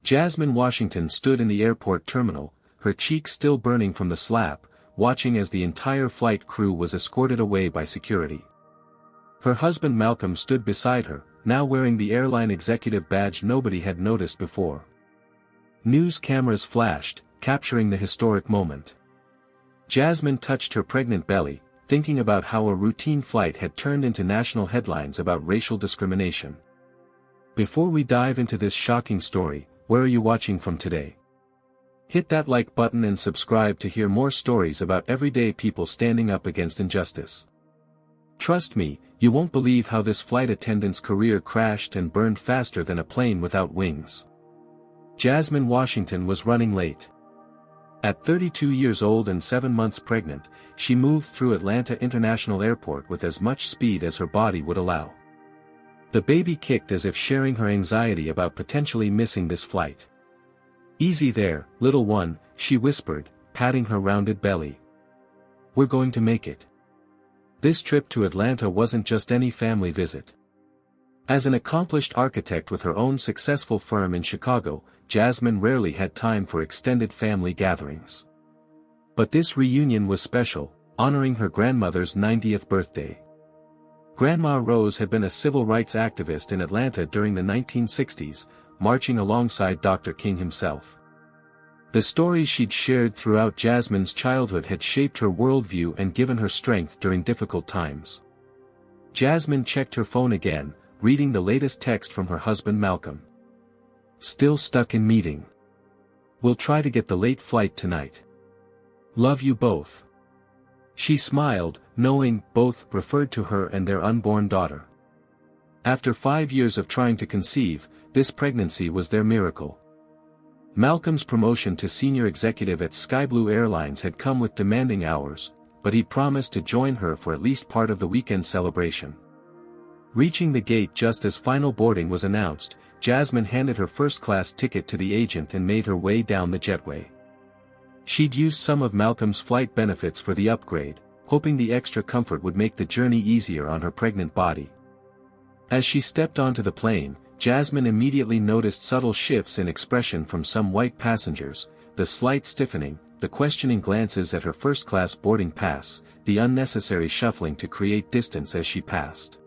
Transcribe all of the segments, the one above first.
Jasmine Washington stood in the airport terminal, her cheeks still burning from the slap, watching as the entire flight crew was escorted away by security. Her husband Malcolm stood beside her, now wearing the airline executive badge nobody had noticed before. News cameras flashed, capturing the historic moment. Jasmine touched her pregnant belly, thinking about how a routine flight had turned into national headlines about racial discrimination. Before we dive into this shocking story, where are you watching from today? Hit that like button and subscribe to hear more stories about everyday people standing up against injustice. Trust me, you won't believe how this flight attendant's career crashed and burned faster than a plane without wings. Jasmine Washington was running late. At 32 years old and 7 months pregnant, she moved through Atlanta International Airport with as much speed as her body would allow. The baby kicked as if sharing her anxiety about potentially missing this flight. "Easy there, little one," she whispered, patting her rounded belly. "We're going to make it." This trip to Atlanta wasn't just any family visit. As an accomplished architect with her own successful firm in Chicago, Jasmine rarely had time for extended family gatherings. But this reunion was special, honoring her grandmother's 90th birthday. Grandma Rose had been a civil rights activist in Atlanta during the 1960s, marching alongside Dr. King himself. The stories she'd shared throughout Jasmine's childhood had shaped her worldview and given her strength during difficult times. Jasmine checked her phone again, reading the latest text from her husband Malcolm. "Still stuck in meeting. We'll try to get the late flight tonight. Love you both." She smiled, knowing both referred to her and their unborn daughter. After 5 years of trying to conceive, this pregnancy was their miracle. Malcolm's promotion to senior executive at SkyBlue Airlines had come with demanding hours, but he promised to join her for at least part of the weekend celebration. Reaching the gate just as final boarding was announced, Jasmine handed her first-class ticket to the agent and made her way down the jetway. She'd used some of Malcolm's flight benefits for the upgrade, hoping the extra comfort would make the journey easier on her pregnant body. As she stepped onto the plane, Jasmine immediately noticed subtle shifts in expression from some white passengers, the slight stiffening, the questioning glances at her first-class boarding pass, the unnecessary shuffling to create distance as she passed.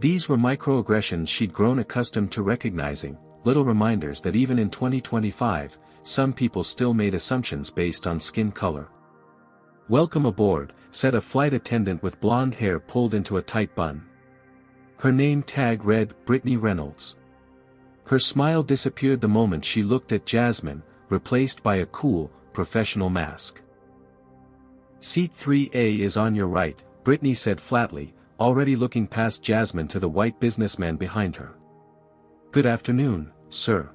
These were microaggressions she'd grown accustomed to recognizing, little reminders that even in 2025, some people still made assumptions based on skin color. "Welcome aboard," said a flight attendant with blonde hair pulled into a tight bun. Her name tag read Brittany Reynolds. Her smile disappeared the moment she looked at Jasmine, replaced by a cool, professional mask. "Seat 3A is on your right," Brittany said flatly, already looking past Jasmine to the white businessman behind her. "Good afternoon, sir.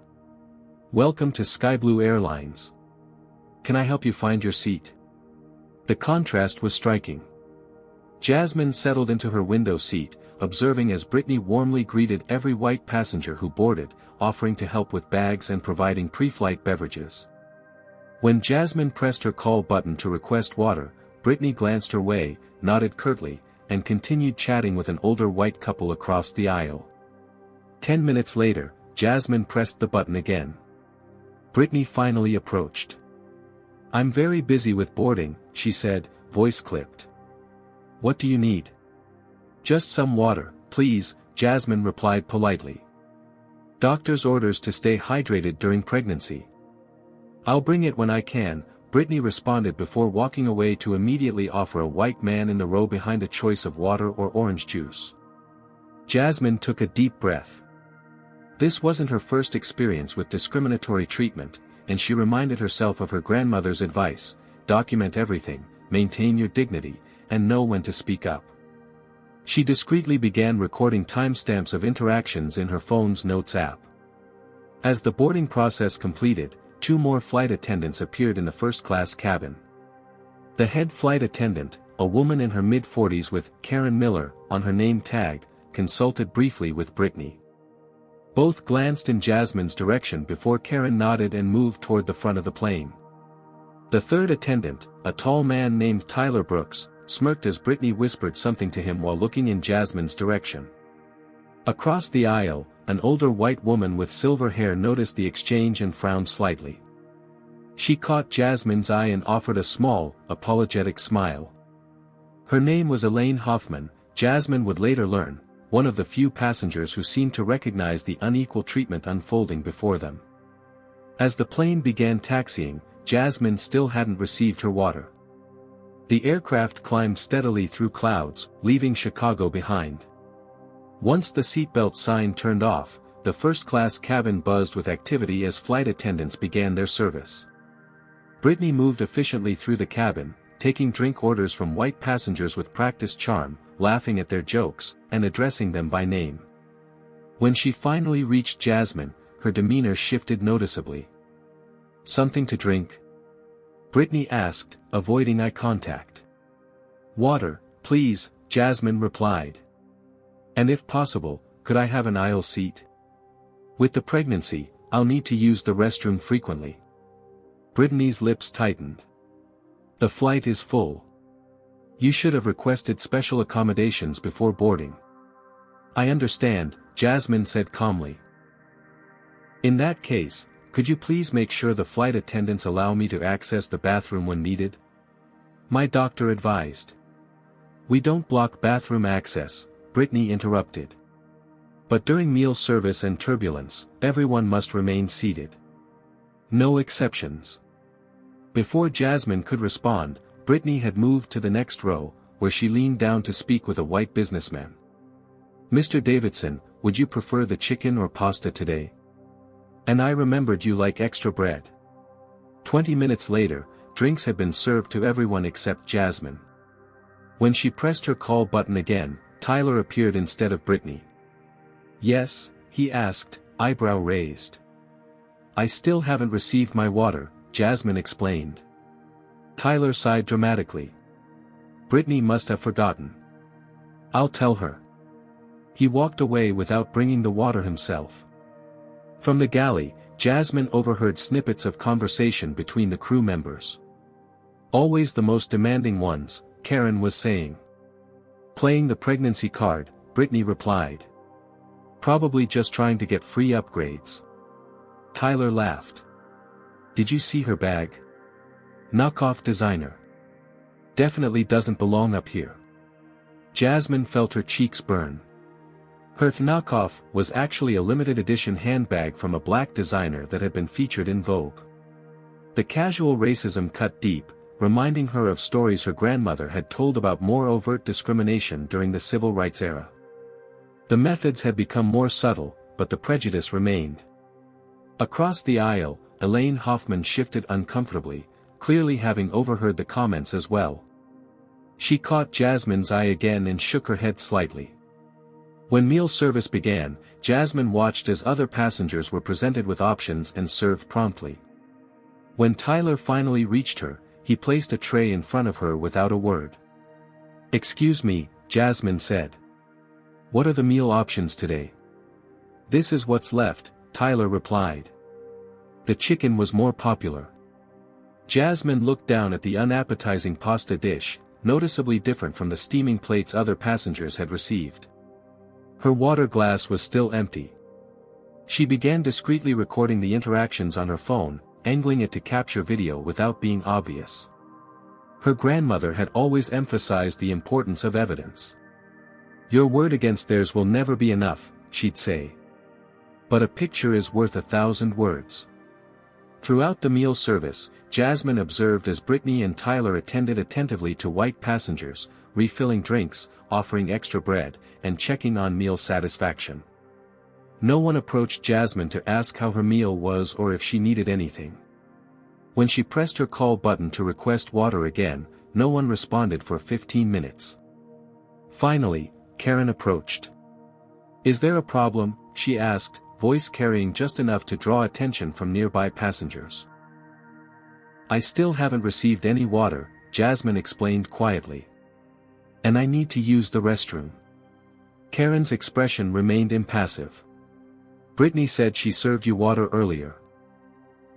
Welcome to SkyBlue Airlines. Can I help you find your seat?" The contrast was striking. Jasmine settled into her window seat, observing as Brittany warmly greeted every white passenger who boarded, offering to help with bags and providing pre-flight beverages. When Jasmine pressed her call button to request water, Brittany glanced her way, nodded curtly, and continued chatting with an older white couple across the aisle. 10 minutes later, Jasmine pressed the button again. Brittany finally approached. "I'm very busy with boarding," she said, voice clipped. "What do you need?" "Just some water, please," Jasmine replied politely. "Doctor's orders to stay hydrated during pregnancy." "I'll bring it when I can," Brittany responded before walking away to immediately offer a white man in the row behind a choice of water or orange juice. Jasmine took a deep breath. This wasn't her first experience with discriminatory treatment, and she reminded herself of her grandmother's advice: document everything, maintain your dignity, and know when to speak up. She discreetly began recording timestamps of interactions in her phone's notes app. As the boarding process completed, 2 more flight attendants appeared in the first-class cabin. The head flight attendant, a woman in her mid-40s with Karen Miller on her name tag, consulted briefly with Brittany. Both glanced in Jasmine's direction before Karen nodded and moved toward the front of the plane. The third attendant, a tall man named Tyler Brooks, smirked as Brittany whispered something to him while looking in Jasmine's direction. Across the aisle, an older white woman with silver hair noticed the exchange and frowned slightly. She caught Jasmine's eye and offered a small, apologetic smile. Her name was Elaine Hoffman, Jasmine would later learn, one of the few passengers who seemed to recognize the unequal treatment unfolding before them. As the plane began taxiing, Jasmine still hadn't received her water. The aircraft climbed steadily through clouds, leaving Chicago behind. Once the seatbelt sign turned off, the first-class cabin buzzed with activity as flight attendants began their service. Brittany moved efficiently through the cabin, taking drink orders from white passengers with practiced charm, laughing at their jokes, and addressing them by name. When she finally reached Jasmine, her demeanor shifted noticeably. "Something to drink?" Brittany asked, avoiding eye contact. "Water, please," Jasmine replied. "And if possible, could I have an aisle seat? With the pregnancy, I'll need to use the restroom frequently." Brittany's lips tightened. "The flight is full. You should have requested special accommodations before boarding." "I understand," Jasmine said calmly. "In that case, could you please make sure the flight attendants allow me to access the bathroom when needed?" My doctor advised. "We don't block bathroom access," Brittany interrupted. "But during meal service and turbulence, everyone must remain seated. No exceptions." Before Jasmine could respond, Brittany had moved to the next row, where she leaned down to speak with a white businessman. "Mr. Davidson, would you prefer the chicken or pasta today? And I remembered you like extra bread." 20 minutes later, drinks had been served to everyone except Jasmine. When she pressed her call button again, Tyler appeared instead of Brittany. "Yes?" he asked, eyebrow raised. "I still haven't received my water," Jasmine explained. Tyler sighed dramatically. "Brittany must have forgotten. I'll tell her." He walked away without bringing the water himself. From the galley, Jasmine overheard snippets of conversation between the crew members. "Always the most demanding ones," Karen was saying. "Playing the pregnancy card," Brittany replied. "Probably just trying to get free upgrades." Tyler laughed. "Did you see her bag? Knockoff designer. Definitely doesn't belong up here." Jasmine felt her cheeks burn. Her knockoff was actually a limited edition handbag from a black designer that had been featured in Vogue. The casual racism cut deep, reminding her of stories her grandmother had told about more overt discrimination during the civil rights era. The methods had become more subtle, but the prejudice remained. Across the aisle, Elaine Hoffman shifted uncomfortably, clearly having overheard the comments as well. She caught Jasmine's eye again and shook her head slightly. When meal service began, Jasmine watched as other passengers were presented with options and served promptly. When Tyler finally reached her, he placed a tray in front of her without a word. "Excuse me," Jasmine said. "What are the meal options today?" "This is what's left," Tyler replied. The chicken was more popular. Jasmine looked down at the unappetizing pasta dish, noticeably different from the steaming plates other passengers had received. Her water glass was still empty. She began discreetly recording the interactions on her phone, angling it to capture video without being obvious. Her grandmother had always emphasized the importance of evidence. "Your word against theirs will never be enough," she'd say. "But a picture is worth 1,000 words." Throughout the meal service, Jasmine observed as Brittany and Tyler attended attentively to white passengers, refilling drinks, offering extra bread, and checking on meal satisfaction. No one approached Jasmine to ask how her meal was or if she needed anything. When she pressed her call button to request water again, no one responded for 15 minutes. Finally, Karen approached. "Is there a problem?" she asked, voice carrying just enough to draw attention from nearby passengers. "I still haven't received any water," Jasmine explained quietly. "And I need to use the restroom." Karen's expression remained impassive. "Brittany said she served you water earlier."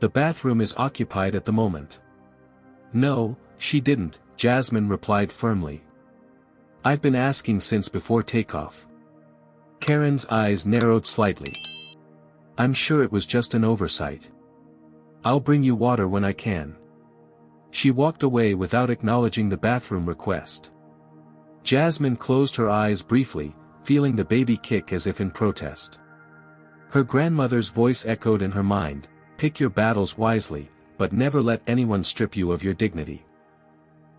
"The bathroom is occupied at the moment." "No, she didn't," Jasmine replied firmly. "I've been asking since before takeoff." Karen's eyes narrowed slightly. I'm sure it was just an oversight. I'll bring you water when I can. She walked away without acknowledging the bathroom request. Jasmine closed her eyes briefly, feeling the baby kick as if in protest. Her grandmother's voice echoed in her mind, pick your battles wisely, but never let anyone strip you of your dignity.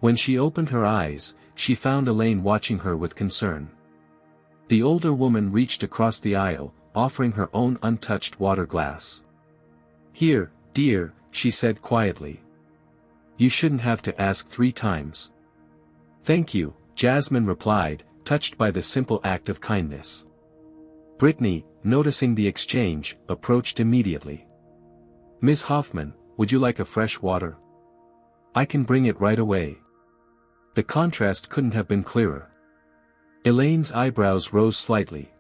When she opened her eyes, she found Elaine watching her with concern. The older woman reached across the aisle, offering her own untouched water glass. Here, dear, she said quietly. You shouldn't have to ask 3 times. Thank you, Jasmine replied, touched by the simple act of kindness. Brittany, noticing the exchange, approached immediately. Miss Hoffman, would you like a fresh water? I can bring it right away. The contrast couldn't have been clearer. Elaine's eyebrows rose slightly.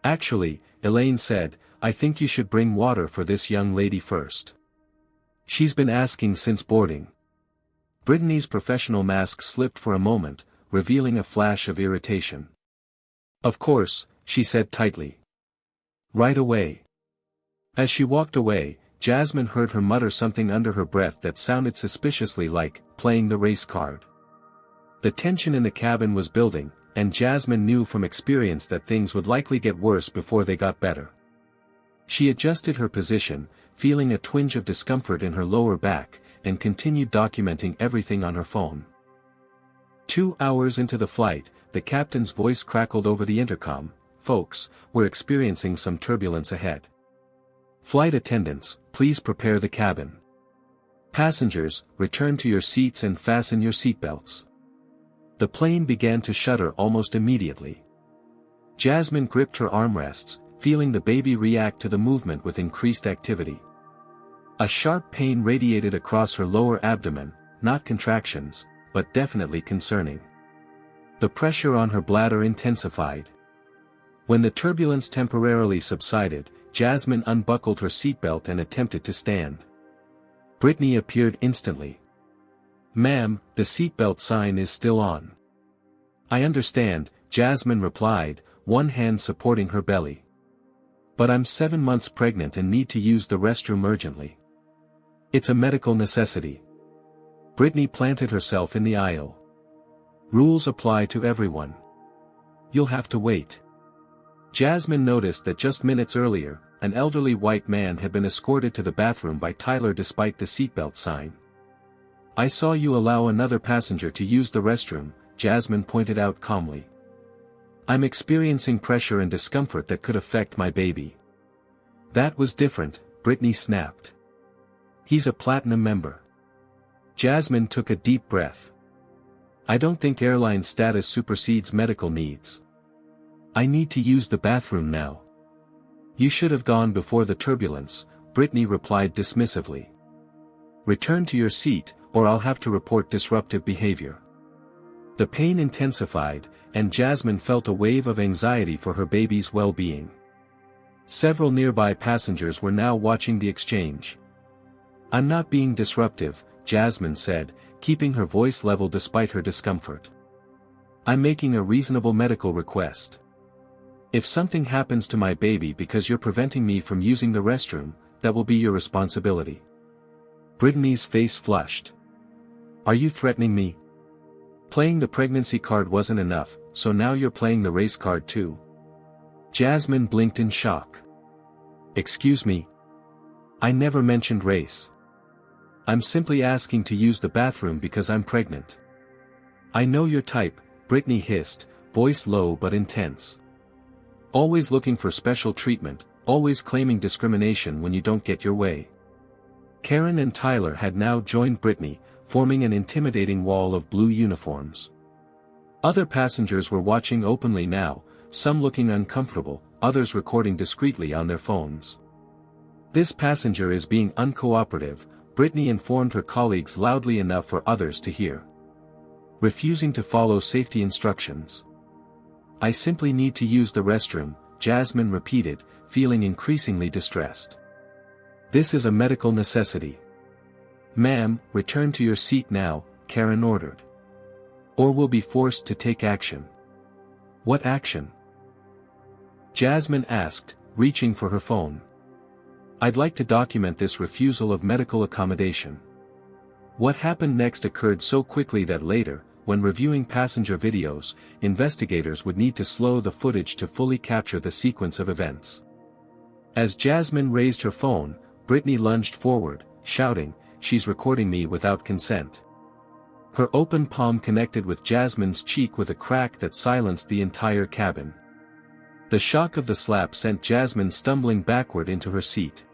Actually, Elaine said, I think you should bring water for this young lady first. She's been asking since boarding. Brittany's professional mask slipped for a moment, revealing a flash of irritation. Of course, she said tightly. Right away. As she walked away, Jasmine heard her mutter something under her breath that sounded suspiciously like playing the race card. The tension in the cabin was building, and Jasmine knew from experience that things would likely get worse before they got better. She adjusted her position, feeling a twinge of discomfort in her lower back, and continued documenting everything on her phone. 2 hours into the flight, the captain's voice crackled over the intercom, folks, we're experiencing some turbulence ahead. Flight attendants, please prepare the cabin. Passengers, return to your seats and fasten your seatbelts. The plane began to shudder almost immediately. Jasmine gripped her armrests, feeling the baby react to the movement with increased activity. A sharp pain radiated across her lower abdomen, not contractions, but definitely concerning. The pressure on her bladder intensified. When the turbulence temporarily subsided, Jasmine unbuckled her seatbelt and attempted to stand. Brittany appeared instantly. Ma'am, the seatbelt sign is still on. I understand, Jasmine replied, one hand supporting her belly. But I'm 7 months pregnant and need to use the restroom urgently. It's a medical necessity. Brittany planted herself in the aisle. Rules apply to everyone. You'll have to wait. Jasmine noticed that just minutes earlier, an elderly white man had been escorted to the bathroom by Tyler despite the seatbelt sign. I saw you allow another passenger to use the restroom, Jasmine pointed out calmly. I'm experiencing pressure and discomfort that could affect my baby. That was different, Brittany snapped. He's a platinum member. Jasmine took a deep breath. I don't think airline status supersedes medical needs. I need to use the bathroom now. You should have gone before the turbulence, Brittany replied dismissively. Return to your seat, or I'll have to report disruptive behavior. The pain intensified, and Jasmine felt a wave of anxiety for her baby's well-being. Several nearby passengers were now watching the exchange. I'm not being disruptive, Jasmine said, keeping her voice level despite her discomfort. I'm making a reasonable medical request. If something happens to my baby because you're preventing me from using the restroom, that will be your responsibility. Brittany's face flushed. Are you threatening me? Playing the pregnancy card wasn't enough, so now you're playing the race card too. Jasmine blinked in shock. Excuse me? I never mentioned race. I'm simply asking to use the bathroom because I'm pregnant. I know your type, Brittany hissed, voice low but intense. Always looking for special treatment, always claiming discrimination when you don't get your way. Karen and Tyler had now joined Brittany, forming an intimidating wall of blue uniforms. Other passengers were watching openly now, some looking uncomfortable, others recording discreetly on their phones. This passenger is being uncooperative, Brittany informed her colleagues loudly enough for others to hear. Refusing to follow safety instructions. I simply need to use the restroom, Jasmine repeated, feeling increasingly distressed. This is a medical necessity. Ma'am, return to your seat now, Karen ordered. Or we'll be forced to take action. What action? Jasmine asked, reaching for her phone. I'd like to document this refusal of medical accommodation. What happened next occurred so quickly that later, when reviewing passenger videos, investigators would need to slow the footage to fully capture the sequence of events. As Jasmine raised her phone, Brittany lunged forward, shouting, "She's recording me without consent." Her open palm connected with Jasmine's cheek with a crack that silenced the entire cabin. The shock of the slap sent Jasmine stumbling backward into her seat.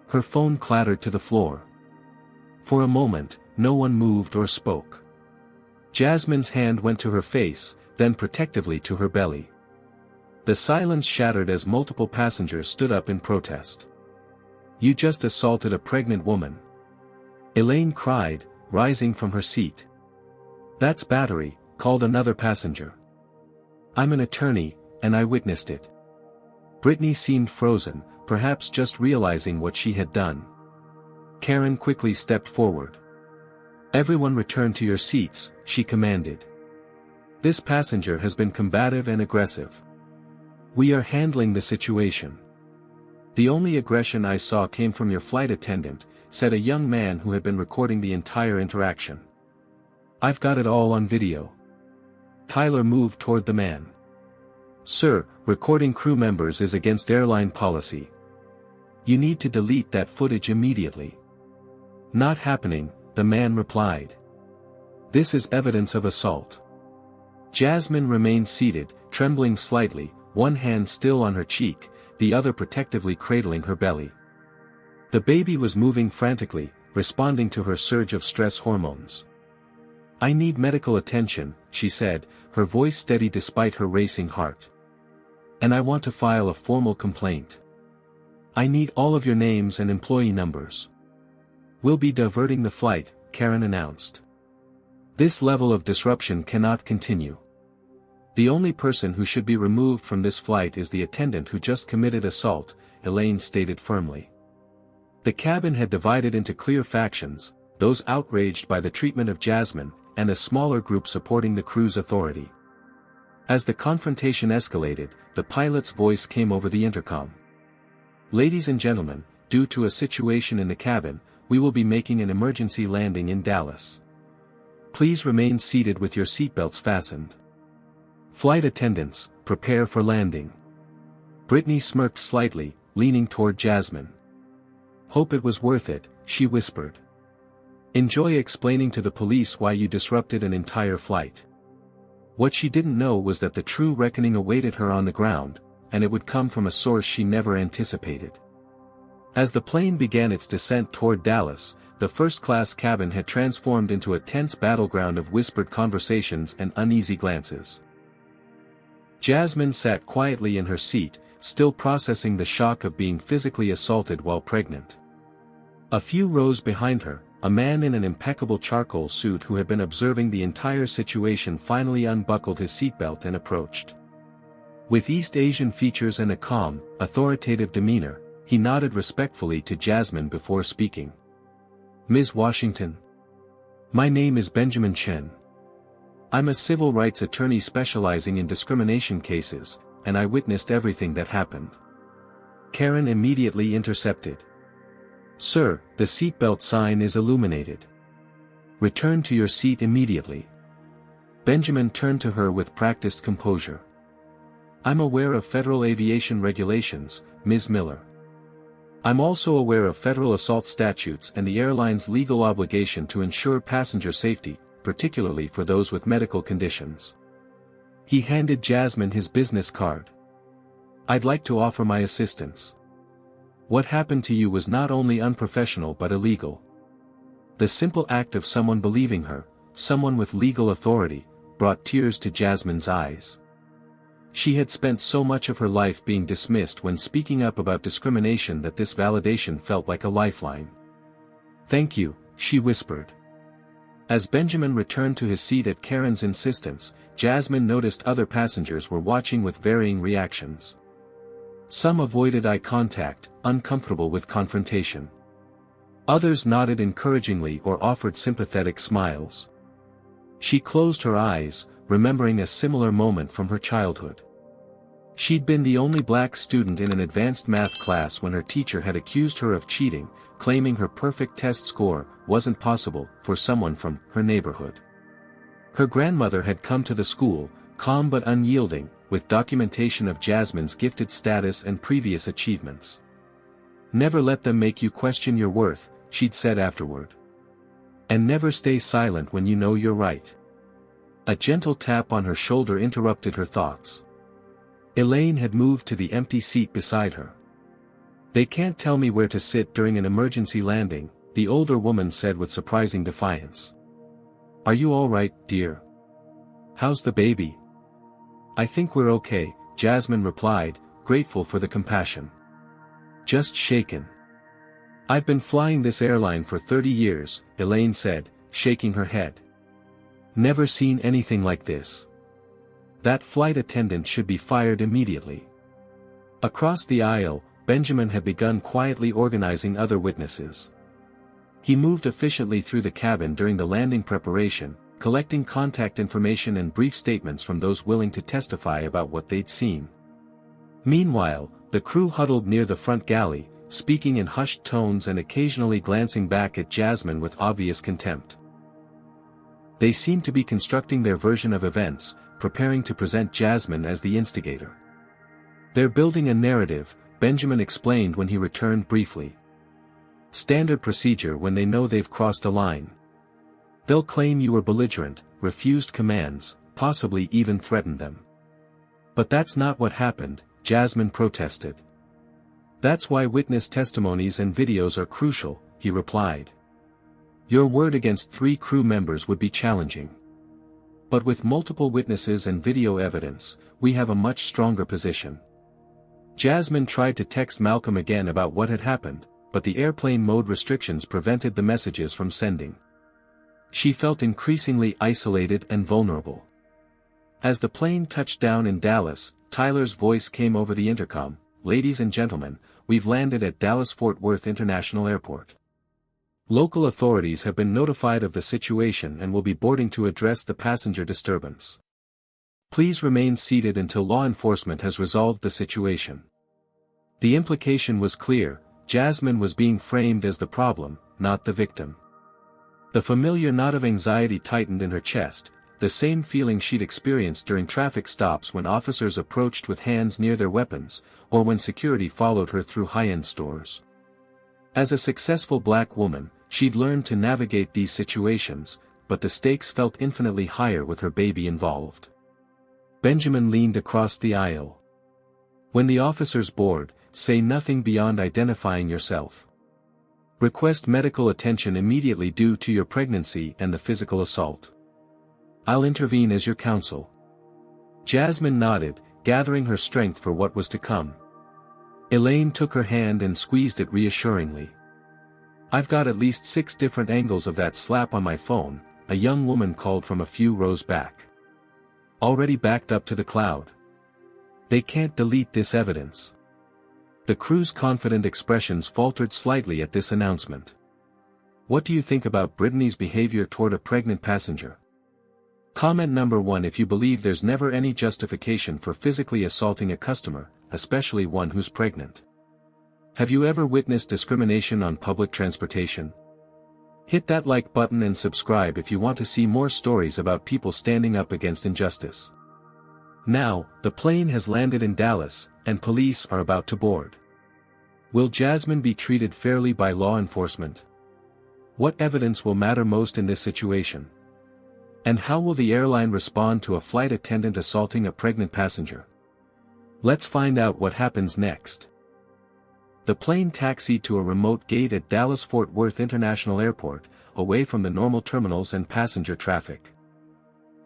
Her phone clattered to the floor. For a moment, no one moved or spoke. Jasmine's hand went to her face, then protectively to her belly. The silence shattered as multiple passengers stood up in protest. "You just assaulted a pregnant woman," Elaine cried, rising from her seat. "That's battery," called another passenger. "I'm an attorney, and I witnessed it." Brittany seemed frozen, perhaps just realizing what she had done. Karen quickly stepped forward. "Everyone return to your seats," she commanded. "This passenger has been combative and aggressive. We are handling the situation." "The only aggression I saw came from your flight attendant," said a young man who had been recording the entire interaction. "I've got it all on video." Tyler moved toward the man. "Sir, recording crew members is against airline policy. You need to delete that footage immediately." "Not happening," the man replied. "This is evidence of assault." Jasmine remained seated, trembling slightly, one hand still on her cheek, the other protectively cradling her belly. The baby was moving frantically, responding to her surge of stress hormones. "I need medical attention," she said, her voice steady despite her racing heart. "And I want to file a formal complaint. I need all of your names and employee numbers." "We'll be diverting the flight," Karen announced. "This level of disruption cannot continue. The only person who should be removed from this flight is the attendant who just committed assault," Elaine stated firmly. The cabin had divided into clear factions, those outraged by the treatment of Jasmine, and a smaller group supporting the crew's authority. As the confrontation escalated, the pilot's voice came over the intercom. "Ladies and gentlemen, due to a situation in the cabin, we will be making an emergency landing in Dallas. Please remain seated with your seatbelts fastened. Flight attendants, prepare for landing." Brittany smirked slightly, leaning toward Jasmine. "Hope it was worth it," she whispered. "Enjoy explaining to the police why you disrupted an entire flight." What she didn't know was that the true reckoning awaited her on the ground, and it would come from a source she never anticipated. As the plane began its descent toward Dallas, the first-class cabin had transformed into a tense battleground of whispered conversations and uneasy glances. Jasmine sat quietly in her seat, still processing the shock of being physically assaulted while pregnant. A few rows behind her, a man in an impeccable charcoal suit who had been observing the entire situation finally unbuckled his seatbelt and approached. With East Asian features and a calm, authoritative demeanor, he nodded respectfully to Jasmine before speaking. "Ms. Washington? My name is Benjamin Chen. I'm a civil rights attorney specializing in discrimination cases, and I witnessed everything that happened." Karen immediately intercepted. "Sir, the seatbelt sign is illuminated. Return to your seat immediately." Benjamin turned to her with practiced composure. "I'm aware of federal aviation regulations, Ms. Miller. I'm also aware of federal assault statutes and the airline's legal obligation to ensure passenger safety, particularly for those with medical conditions." He handed Jasmine his business card. "I'd like to offer my assistance. What happened to you was not only unprofessional but illegal." The simple act of someone believing her, someone with legal authority, brought tears to Jasmine's eyes. She had spent so much of her life being dismissed when speaking up about discrimination that this validation felt like a lifeline. "Thank you," she whispered. As Benjamin returned to his seat at Karen's insistence, Jasmine noticed other passengers were watching with varying reactions. Some avoided eye contact, uncomfortable with confrontation. Others nodded encouragingly or offered sympathetic smiles. She closed her eyes, remembering a similar moment from her childhood. She'd been the only black student in an advanced math class when her teacher had accused her of cheating, claiming her perfect test score wasn't possible for someone from her neighborhood. Her grandmother had come to the school, calm but unyielding, with documentation of Jasmine's gifted status and previous achievements. "Never let them make you question your worth," she'd said afterward. "And never stay silent when you know you're right." A gentle tap on her shoulder interrupted her thoughts. Elaine had moved to the empty seat beside her. "They can't tell me where to sit during an emergency landing," the older woman said with surprising defiance. "Are you all right, dear? How's the baby?" "I think we're okay," Jasmine replied, grateful for the compassion. "Just shaken. I've been flying this airline for 30 years, Elaine said, shaking her head. "Never seen anything like this. That flight attendant should be fired immediately." Across the aisle, Benjamin had begun quietly organizing other witnesses. He moved efficiently through the cabin during the landing preparation, collecting contact information and brief statements from those willing to testify about what they'd seen. Meanwhile, the crew huddled near the front galley, speaking in hushed tones and occasionally glancing back at Jasmine with obvious contempt. They seemed to be constructing their version of events, preparing to present Jasmine as the instigator. "They're building a narrative," Benjamin explained when he returned briefly. "Standard procedure when they know they've crossed a line. They'll claim you were belligerent, refused commands, possibly even threatened them." "But that's not what happened," Jasmine protested. "That's why witness testimonies and videos are crucial," he replied. "Your word against 3 crew members would be challenging. But with multiple witnesses and video evidence, we have a much stronger position." Jasmine tried to text Malcolm again about what had happened, but the airplane mode restrictions prevented the messages from sending. She felt increasingly isolated and vulnerable. As the plane touched down in Dallas, Tyler's voice came over the intercom, "Ladies and gentlemen, we've landed at Dallas-Fort Worth International Airport. Local authorities have been notified of the situation and will be boarding to address the passenger disturbance. Please remain seated until law enforcement has resolved the situation." The implication was clear: Jasmine was being framed as the problem, not the victim. The familiar knot of anxiety tightened in her chest, the same feeling she'd experienced during traffic stops when officers approached with hands near their weapons, or when security followed her through high-end stores. As a successful black woman, she'd learned to navigate these situations, but the stakes felt infinitely higher with her baby involved. Benjamin leaned across the aisle. "When the officers board, say nothing beyond identifying yourself. Request medical attention immediately due to your pregnancy and the physical assault. I'll intervene as your counsel." Jasmine nodded, gathering her strength for what was to come. Elaine took her hand and squeezed it reassuringly. "I've got at least 6 different angles of that slap on my phone," a young woman called from a few rows back. "Already backed up to the cloud. They can't delete this evidence." The crew's confident expressions faltered slightly at this announcement. "What do you think about Brittany's behavior toward a pregnant passenger?" Comment number 1: If you believe there's never any justification for physically assaulting a customer, especially one who's pregnant. Have you ever witnessed discrimination on public transportation? Hit that like button and subscribe if you want to see more stories about people standing up against injustice. Now, the plane has landed in Dallas, and police are about to board. Will Jasmine be treated fairly by law enforcement? What evidence will matter most in this situation? And how will the airline respond to a flight attendant assaulting a pregnant passenger? Let's find out what happens next. The plane taxied to a remote gate at Dallas-Fort Worth International Airport, away from the normal terminals and passenger traffic.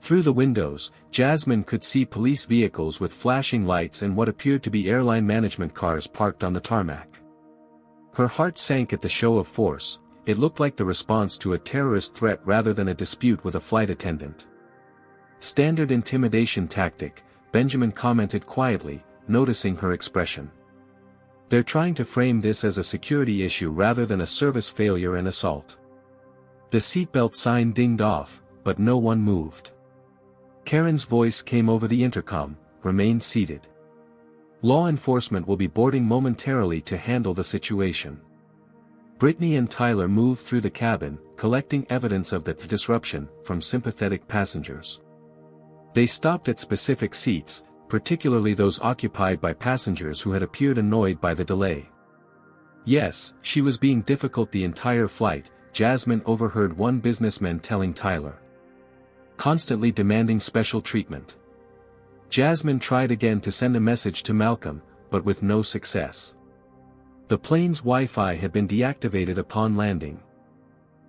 Through the windows, Jasmine could see police vehicles with flashing lights and what appeared to be airline management cars parked on the tarmac. Her heart sank at the show of force. It looked like the response to a terrorist threat rather than a dispute with a flight attendant. "Standard intimidation tactic," Benjamin commented quietly, noticing her expression. "They're trying to frame this as a security issue rather than a service failure and assault." The seatbelt sign dinged off, but no one moved. Karen's voice came over the intercom, "Remain seated." Law enforcement will be boarding momentarily to handle the situation. Brittany and Tyler moved through the cabin, collecting evidence of the disruption from sympathetic passengers. They stopped at specific seats, particularly those occupied by passengers who had appeared annoyed by the delay. Yes, she was being difficult the entire flight, Jasmine overheard one businessman telling Tyler. Constantly demanding special treatment. Jasmine tried again to send a message to Malcolm, but with no success. The plane's Wi-Fi had been deactivated upon landing.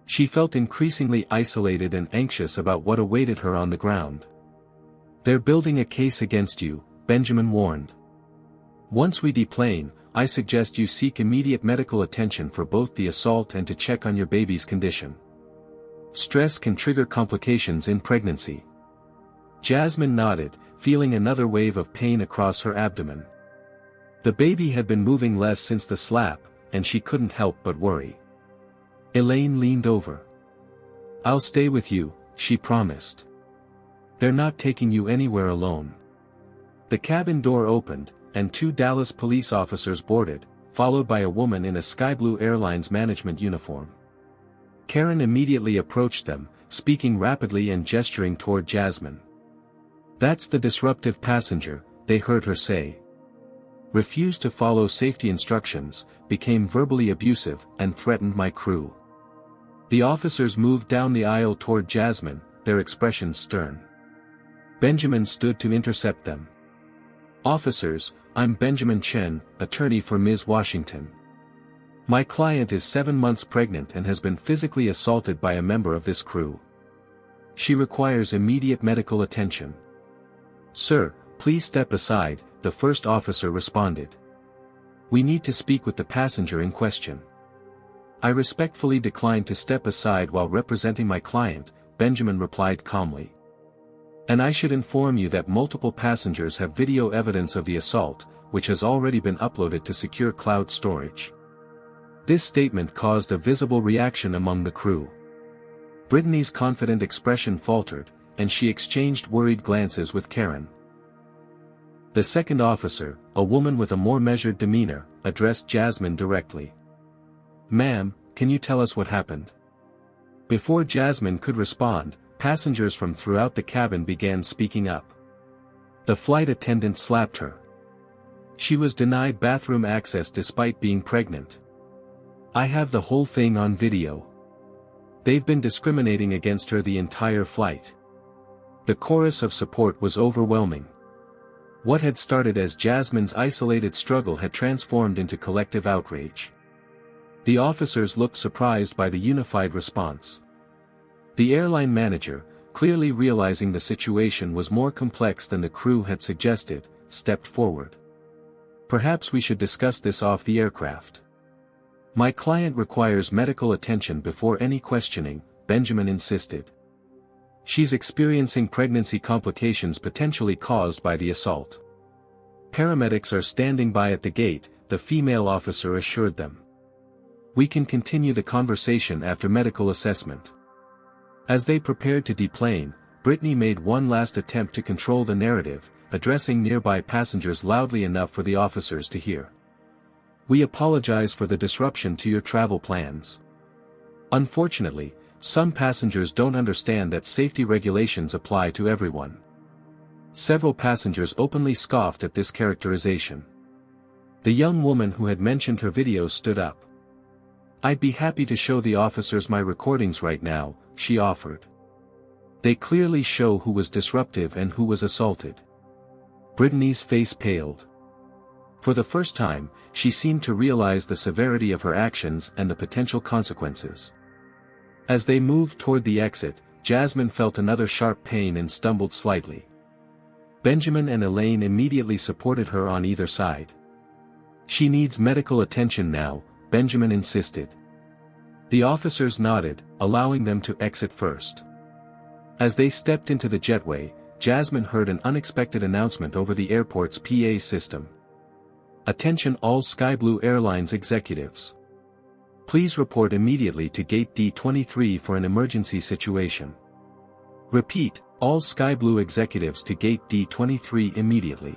She felt increasingly isolated and anxious about what awaited her on the ground. "They're building a case against you," Benjamin warned. "Once we deplane, I suggest you seek immediate medical attention for both the assault and to check on your baby's condition. Stress can trigger complications in pregnancy." Jasmine nodded, feeling another wave of pain across her abdomen. The baby had been moving less since the slap, and she couldn't help but worry. Elaine leaned over. "I'll stay with you," she promised. "They're not taking you anywhere alone." The cabin door opened, and 2 Dallas police officers boarded, followed by a woman in a Sky Blue Airlines management uniform. Karen immediately approached them, speaking rapidly and gesturing toward Jasmine. "That's the disruptive passenger," they heard her say. "Refused to follow safety instructions, became verbally abusive, and threatened my crew." The officers moved down the aisle toward Jasmine, their expressions stern. Benjamin stood to intercept them. "Officers, I'm Benjamin Chen, attorney for Ms. Washington. My client is 7 months pregnant and has been physically assaulted by a member of this crew. She requires immediate medical attention." "Sir, please step aside," the first officer responded. "We need to speak with the passenger in question." "I respectfully decline to step aside while representing my client," Benjamin replied calmly. "And I should inform you that multiple passengers have video evidence of the assault, which has already been uploaded to secure cloud storage." This statement caused a visible reaction among the crew. Brittany's confident expression faltered, and she exchanged worried glances with Karen. The second officer, a woman with a more measured demeanor, addressed Jasmine directly. "Ma'am, can you tell us what happened?" Before Jasmine could respond, passengers from throughout the cabin began speaking up. The flight attendant slapped her. She was denied bathroom access despite being pregnant. "I have the whole thing on video. They've been discriminating against her the entire flight." The chorus of support was overwhelming. What had started as Jasmine's isolated struggle had transformed into collective outrage. The officers looked surprised by the unified response. The airline manager, clearly realizing the situation was more complex than the crew had suggested, stepped forward. "Perhaps we should discuss this off the aircraft. My client requires medical attention before any questioning," Benjamin insisted. "She's experiencing pregnancy complications potentially caused by the assault. Paramedics are standing by at the gate," the female officer assured them. "We can continue the conversation after medical assessment." As they prepared to deplane, Brittany made one last attempt to control the narrative, addressing nearby passengers loudly enough for the officers to hear. "We apologize for the disruption to your travel plans. Unfortunately, some passengers don't understand that safety regulations apply to everyone." Several passengers openly scoffed at this characterization. The young woman who had mentioned her videos stood up. "I'd be happy to show the officers my recordings right now," she offered. "They clearly show who was disruptive and who was assaulted." Brittany's face paled. For the first time, she seemed to realize the severity of her actions and the potential consequences. As they moved toward the exit, Jasmine felt another sharp pain and stumbled slightly. Benjamin and Elaine immediately supported her on either side. "She needs medical attention now," Benjamin insisted. The officers nodded, allowing them to exit first. As they stepped into the jetway, Jasmine heard an unexpected announcement over the airport's PA system. "Attention all Sky Blue Airlines executives. Please report immediately to Gate D23 for an emergency situation. Repeat, all Sky Blue executives to Gate D23 immediately."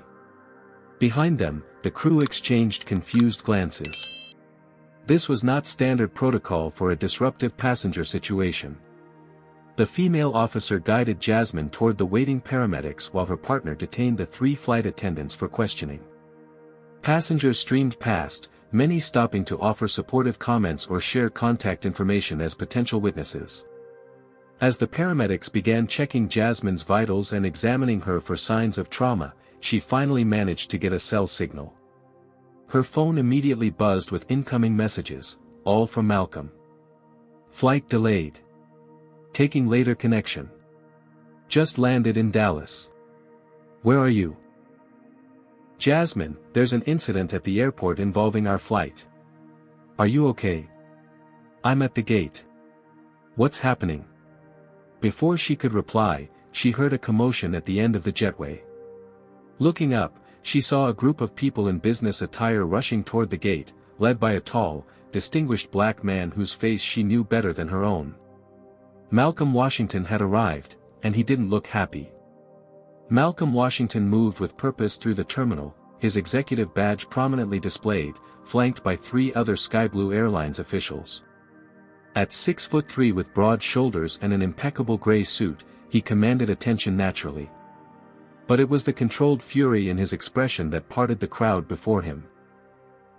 Behind them, the crew exchanged confused glances. This was not standard protocol for a disruptive passenger situation. The female officer guided Jasmine toward the waiting paramedics while her partner detained the 3 flight attendants for questioning. Passengers streamed past, many stopping to offer supportive comments or share contact information as potential witnesses. As the paramedics began checking Jasmine's vitals and examining her for signs of trauma, she finally managed to get a cell signal. Her phone immediately buzzed with incoming messages, all from Malcolm. Flight delayed. Taking later connection. Just landed in Dallas. Where are you? Jasmine, there's an incident at the airport involving our flight. Are you okay? I'm at the gate. What's happening? Before she could reply, she heard a commotion at the end of the jetway. Looking up, she saw a group of people in business attire rushing toward the gate, led by a tall, distinguished black man whose face she knew better than her own. Malcolm Washington had arrived, and he didn't look happy. Malcolm Washington moved with purpose through the terminal, his executive badge prominently displayed, flanked by 3 other Sky Blue Airlines officials. At 6'3" with broad shoulders and an impeccable gray suit, he commanded attention naturally. But it was the controlled fury in his expression that parted the crowd before him.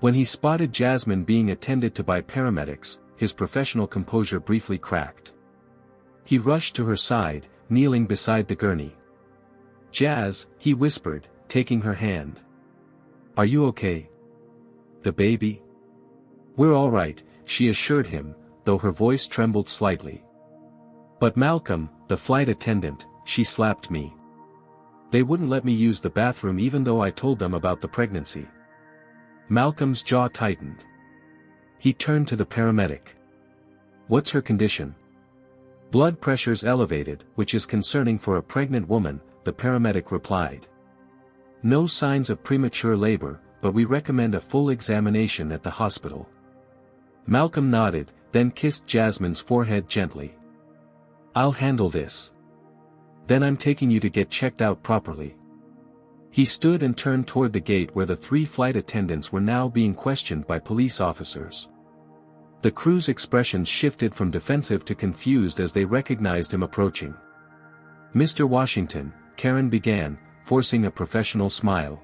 When he spotted Jasmine being attended to by paramedics, his professional composure briefly cracked. He rushed to her side, kneeling beside the gurney. "Jazz," he whispered, taking her hand. "Are you okay? The baby?" "We're all right," she assured him, though her voice trembled slightly. "But Malcolm, the flight attendant," she slapped me. "They wouldn't let me use the bathroom even though I told them about the pregnancy." Malcolm's jaw tightened. He turned to the paramedic. "What's her condition?" "Blood pressure's elevated, which is concerning for a pregnant woman," the paramedic replied. "No signs of premature labor, but we recommend a full examination at the hospital." Malcolm nodded, then kissed Jasmine's forehead gently. "I'll handle this. Then I'm taking you to get checked out properly." He stood and turned toward the gate where the 3 flight attendants were now being questioned by police officers. The crew's expressions shifted from defensive to confused as they recognized him approaching. "Mr. Washington," Karen began, forcing a professional smile.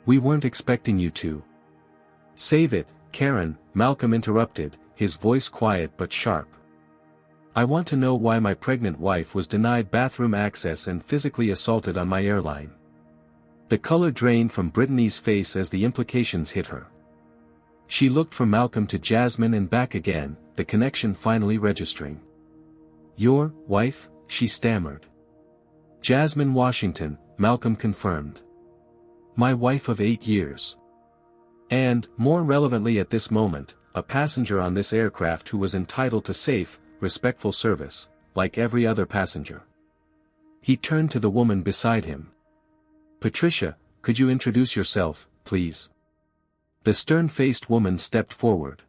"We weren't expecting you to." "Save it, Karen," Malcolm interrupted, his voice quiet but sharp. "I want to know why my pregnant wife was denied bathroom access and physically assaulted on my airline." The color drained from Brittany's face as the implications hit her. She looked from Malcolm to Jasmine and back again, the connection finally registering. "Your wife?" she stammered. "Jasmine Washington," Malcolm confirmed. "My wife of 8 years. And, more relevantly at this moment, a passenger on this aircraft who was entitled to safe, respectful service, like every other passenger." He turned to the woman beside him. "Patricia, could you introduce yourself, please?" The stern-faced woman stepped forward.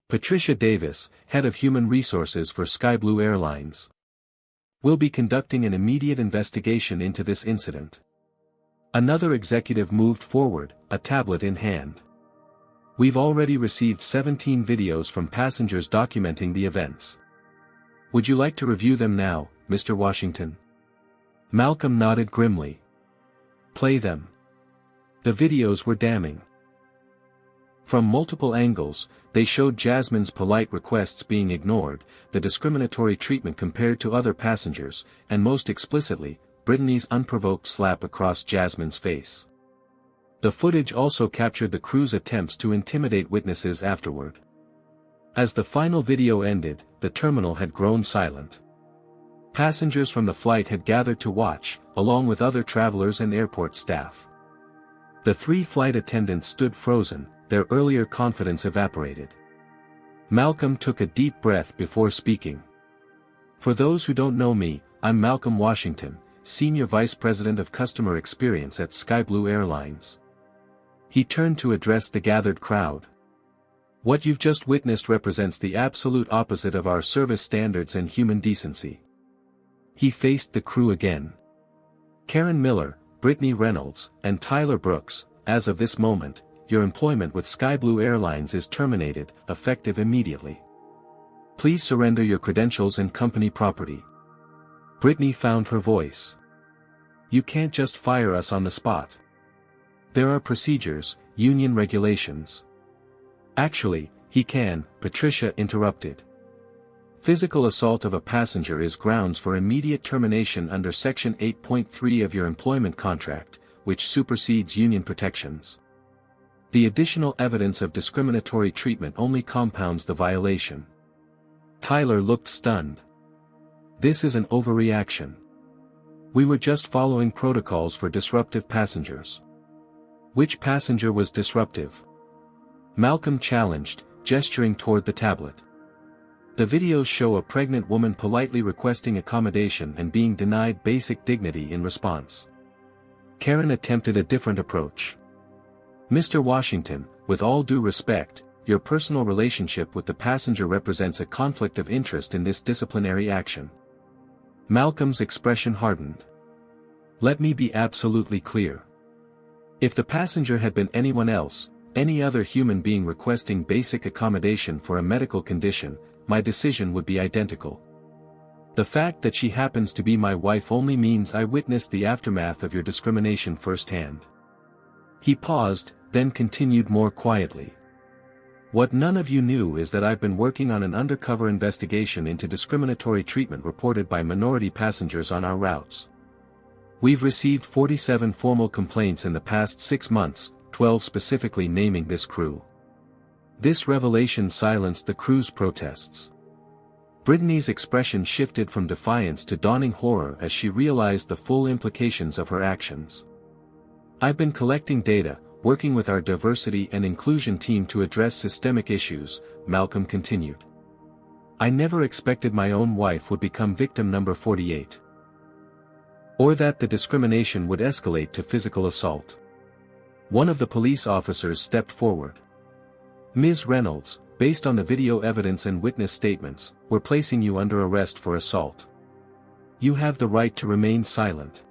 "Patricia Davis, Head of Human Resources for Sky Blue Airlines. We'll be conducting an immediate investigation into this incident." Another executive moved forward, a tablet in hand. "We've already received 17 videos from passengers documenting the events. Would you like to review them now, Mr. Washington?" Malcolm nodded grimly. "Play them." The videos were damning. From multiple angles, they showed Jasmine's polite requests being ignored, the discriminatory treatment compared to other passengers, and most explicitly, Brittany's unprovoked slap across Jasmine's face. The footage also captured the crew's attempts to intimidate witnesses afterward. As the final video ended, the terminal had grown silent. Passengers from the flight had gathered to watch, along with other travelers and airport staff. The 3 flight attendants stood frozen, their earlier confidence evaporated. Malcolm took a deep breath before speaking. "For those who don't know me, I'm Malcolm Washington, Senior Vice President of Customer Experience at Sky Blue Airlines." He turned to address the gathered crowd. "What you've just witnessed represents the absolute opposite of our service standards and human decency." He faced the crew again. Karen Miller, Brittany Reynolds, and Tyler Brooks, as of this moment, your employment with Sky Blue Airlines is terminated, effective immediately. Please surrender your credentials and company property." Brittany found her voice. "You can't just fire us on the spot. There are procedures, union regulations." "Actually, he can," Patricia interrupted. "Physical assault of a passenger is grounds for immediate termination under Section 8.3 of your employment contract, which supersedes union protections. The additional evidence of discriminatory treatment only compounds the violation." Tyler looked stunned. "This is an overreaction. We were just following protocols for disruptive passengers." "Which passenger was disruptive?" Malcolm challenged, gesturing toward the tablet. "The videos show a pregnant woman politely requesting accommodation and being denied basic dignity in response." Karen attempted a different approach. "Mr. Washington, with all due respect, your personal relationship with the passenger represents a conflict of interest in this disciplinary action." Malcolm's expression hardened. "Let me be absolutely clear. If the passenger had been anyone else, any other human being requesting basic accommodation for a medical condition, my decision would be identical. The fact that she happens to be my wife only means I witnessed the aftermath of your discrimination firsthand." He paused, then continued more quietly. "What none of you knew is that I've been working on an undercover investigation into discriminatory treatment reported by minority passengers on our routes. We've received 47 formal complaints in the past 6 months, 12 specifically naming this crew." This revelation silenced the crew's protests. Brittany's expression shifted from defiance to dawning horror as she realized the full implications of her actions. "I've been collecting data, working with our diversity and inclusion team to address systemic issues," Malcolm continued. "I never expected my own wife would become victim number 48. Or that the discrimination would escalate to physical assault." One of the police officers stepped forward. "Ms. Reynolds, based on the video evidence and witness statements, we're placing you under arrest for assault. You have the right to remain silent."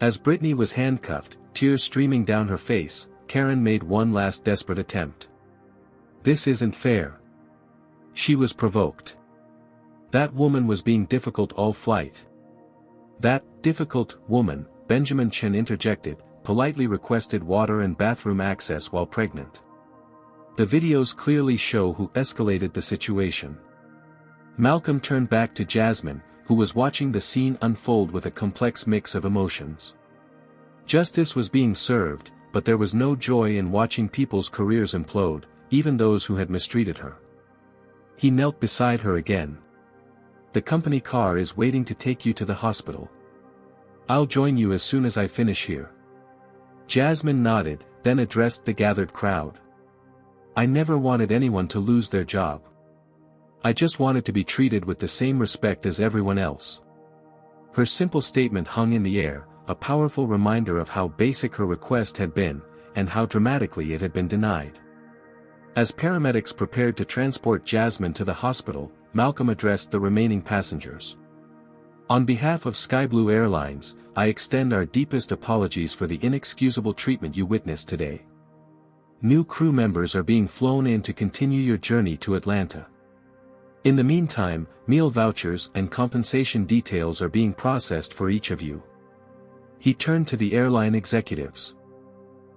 As Brittany was handcuffed, tears streaming down her face, Karen made one last desperate attempt. "This isn't fair." She was provoked. "That woman was being difficult all flight." "That difficult woman," Benjamin Chen interjected, "politely requested water and bathroom access while pregnant. The videos clearly show who escalated the situation." Malcolm turned back to Jasmine, who was watching the scene unfold with a complex mix of emotions. Justice was being served, but there was no joy in watching people's careers implode, even those who had mistreated her. He knelt beside her again. "The company car is waiting to take you to the hospital. I'll join you as soon as I finish here." Jasmine nodded, then addressed the gathered crowd. "I never wanted anyone to lose their job. I just wanted to be treated with the same respect as everyone else." Her simple statement hung in the air, a powerful reminder of how basic her request had been, and how dramatically it had been denied. As paramedics prepared to transport Jasmine to the hospital, Malcolm addressed the remaining passengers. "On behalf of Sky Blue Airlines, I extend our deepest apologies for the inexcusable treatment you witnessed today. New crew members are being flown in to continue your journey to Atlanta. In the meantime, meal vouchers and compensation details are being processed for each of you." He turned to the airline executives.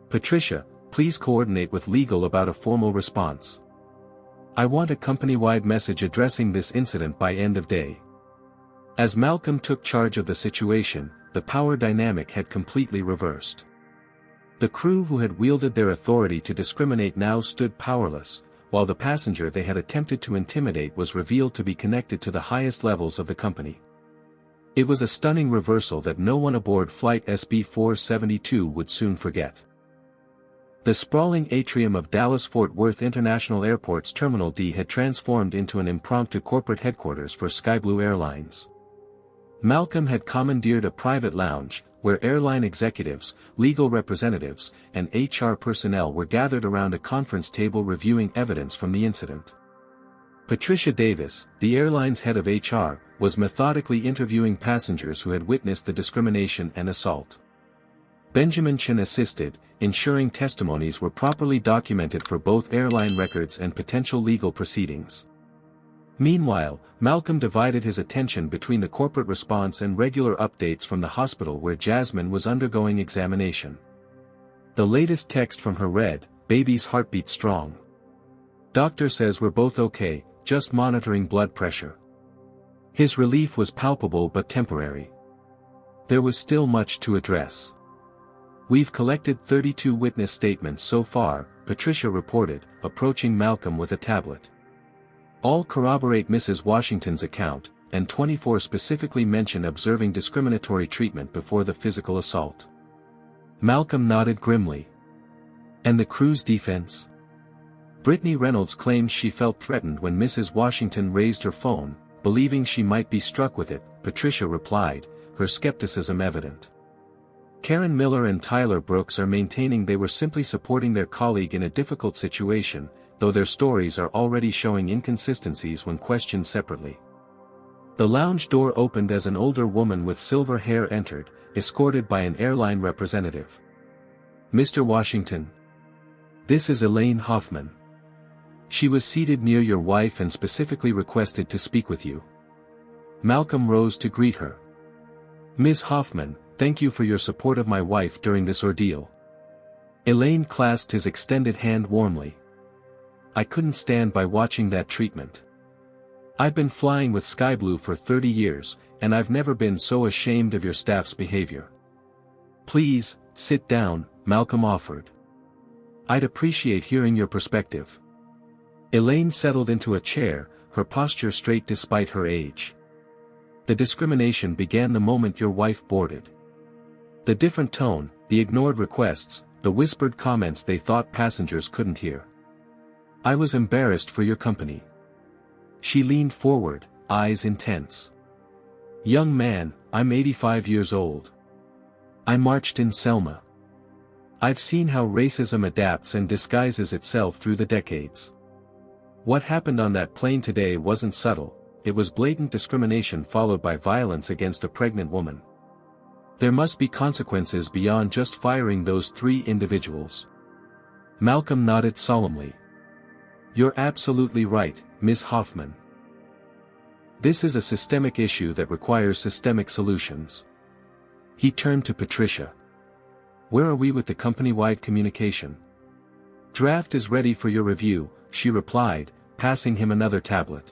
"Patricia, please coordinate with legal about a formal response. I want a company-wide message addressing this incident by end of day." As Malcolm took charge of the situation, the power dynamic had completely reversed. The crew who had wielded their authority to discriminate now stood powerless, while the passenger they had attempted to intimidate was revealed to be connected to the highest levels of the company. It was a stunning reversal that no one aboard Flight SB-472 would soon forget. The sprawling atrium of Dallas-Fort Worth International Airport's Terminal D had transformed into an impromptu corporate headquarters for Sky Blue Airlines. Malcolm had commandeered a private lounge, where airline executives, legal representatives, and HR personnel were gathered around a conference table reviewing evidence from the incident. Patricia Davis, the airline's head of HR, was methodically interviewing passengers who had witnessed the discrimination and assault. Benjamin Chen assisted, ensuring testimonies were properly documented for both airline records and potential legal proceedings. Meanwhile, Malcolm divided his attention between the corporate response and regular updates from the hospital where Jasmine was undergoing examination. The latest text from her read, "Baby's heartbeat strong. Doctor says we're both okay, just monitoring blood pressure." His relief was palpable but temporary. There was still much to address. "We've collected 32 witness statements so far," Patricia reported, approaching Malcolm with a tablet. "All corroborate Mrs. Washington's account, and 24 specifically mention observing discriminatory treatment before the physical assault." Malcolm nodded grimly. "And the crew's defense?" Brittany Reynolds claims she felt threatened when Mrs. Washington raised her phone, believing she might be struck with it, Patricia replied, her skepticism evident. Karen Miller and Tyler Brooks are maintaining they were simply supporting their colleague in a difficult situation, though their stories are already showing inconsistencies when questioned separately. The lounge door opened as an older woman with silver hair entered, escorted by an airline representative. "Mr. Washington. This is Elaine Hoffman. She was seated near your wife and specifically requested to speak with you." Malcolm rose to greet her. "Ms. Hoffman, thank you for your support of my wife during this ordeal." Elaine clasped his extended hand warmly. "I couldn't stand by watching that treatment. I've been flying with Skyblue for 30 years, and I've never been so ashamed of your staff's behavior." "Please, sit down," Malcolm offered. "I'd appreciate hearing your perspective." Elaine settled into a chair, her posture straight despite her age. "The discrimination began the moment your wife boarded. The different tone, the ignored requests, the whispered comments they thought passengers couldn't hear. I was embarrassed for your company." She leaned forward, eyes intense. "Young man, I'm 85 years old. I marched in Selma. I've seen how racism adapts and disguises itself through the decades. What happened on that plane today wasn't subtle, it was blatant discrimination followed by violence against a pregnant woman. There must be consequences beyond just firing those 3 individuals." Malcolm nodded solemnly. "You're absolutely right, Ms. Hoffman. This is a systemic issue that requires systemic solutions." He turned to Patricia. "Where are we with the company-wide communication?" "Draft is ready for your review," she replied, passing him another tablet.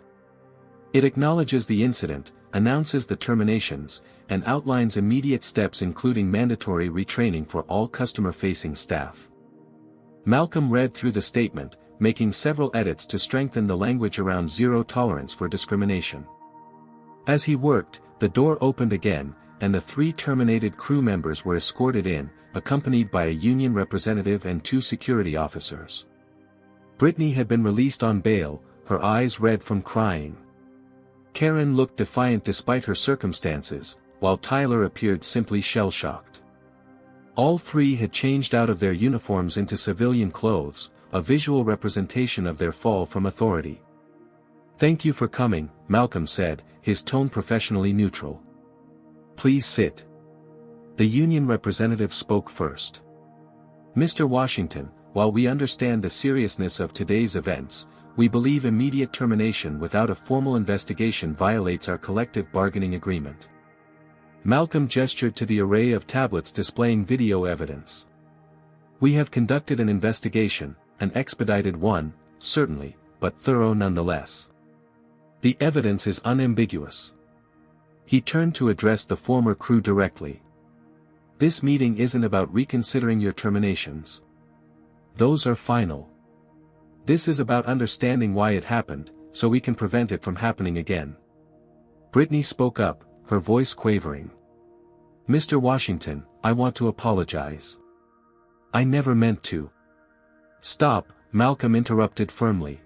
"It acknowledges the incident, announces the terminations, and outlines immediate steps including mandatory retraining for all customer-facing staff." Malcolm read through the statement, making several edits to strengthen the language around zero tolerance for discrimination. As he worked, the door opened again, and the 3 terminated crew members were escorted in, accompanied by a union representative and 2 security officers. Brittany had been released on bail, her eyes red from crying. Karen looked defiant despite her circumstances, while Tyler appeared simply shell-shocked. All 3 had changed out of their uniforms into civilian clothes, a visual representation of their fall from authority. "Thank you for coming," Malcolm said, his tone professionally neutral. "Please sit." The union representative spoke first. "Mr. Washington, while we understand the seriousness of today's events, we believe immediate termination without a formal investigation violates our collective bargaining agreement." Malcolm gestured to the array of tablets displaying video evidence. "We have conducted an investigation, an expedited one, certainly, but thorough nonetheless. The evidence is unambiguous." He turned to address the former crew directly. "This meeting isn't about reconsidering your terminations. Those are final. This is about understanding why it happened, so we can prevent it from happening again." Brittany spoke up, her voice quavering. "Mr. Washington, I want to apologize. I never meant to." "Stop," Malcolm interrupted firmly.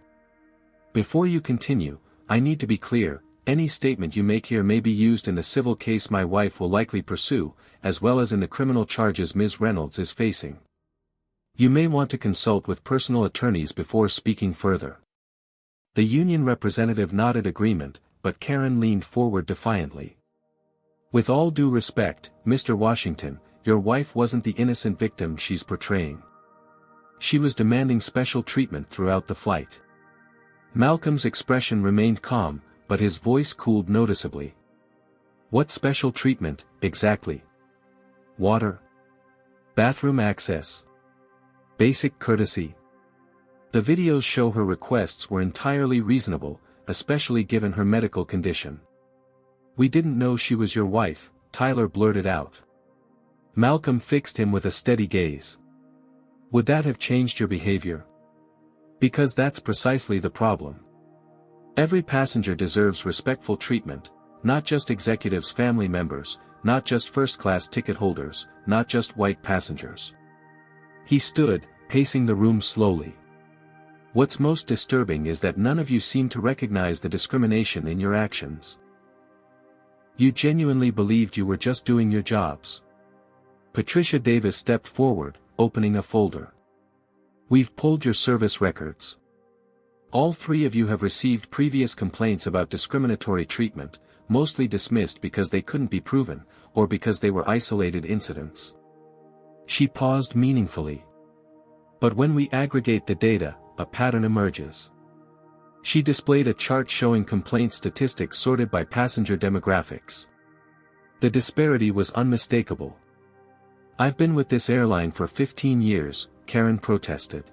"Before you continue, I need to be clear, any statement you make here may be used in the civil case my wife will likely pursue, as well as in the criminal charges Ms. Reynolds is facing. You may want to consult with personal attorneys before speaking further." The union representative nodded agreement, but Karen leaned forward defiantly. "With all due respect, Mr. Washington, your wife wasn't the innocent victim she's portraying. She was demanding special treatment throughout the flight. Malcolm's expression remained calm, but his voice cooled noticeably. What special treatment, exactly? Water? Bathroom access? Basic courtesy? The videos show her requests were entirely reasonable, especially given her medical condition. We didn't know she was your wife, Tyler blurted out. Malcolm fixed him with a steady gaze. Would that have changed your behavior? Because that's precisely the problem. Every passenger deserves respectful treatment, not just executives' family members, not just first-class ticket holders, not just white passengers. He stood, pacing the room slowly. What's most disturbing is that none of you seem to recognize the discrimination in your actions. You genuinely believed you were just doing your jobs. Patricia Davis stepped forward, opening a folder. We've pulled your service records. All three of you have received previous complaints about discriminatory treatment, mostly dismissed because they couldn't be proven, or because they were isolated incidents. She paused meaningfully. But when we aggregate the data, a pattern emerges. She displayed a chart showing complaint statistics sorted by passenger demographics. The disparity was unmistakable. I've been with this airline for 15 years, Karen protested.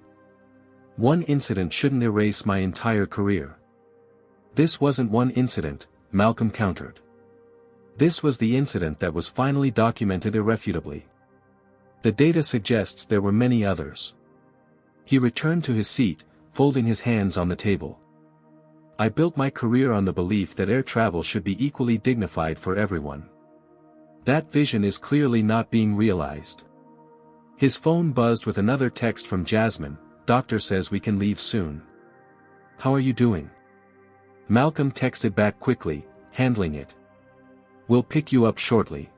One incident shouldn't erase my entire career. This wasn't one incident, Malcolm countered. This was the incident that was finally documented irrefutably. The data suggests there were many others. He returned to his seat, folding his hands on the table. I built my career on the belief that air travel should be equally dignified for everyone. That vision is clearly not being realized. His phone buzzed with another text from Jasmine. Doctor says we can leave soon. How are you doing? Malcolm texted back quickly, handling it. We'll pick you up shortly.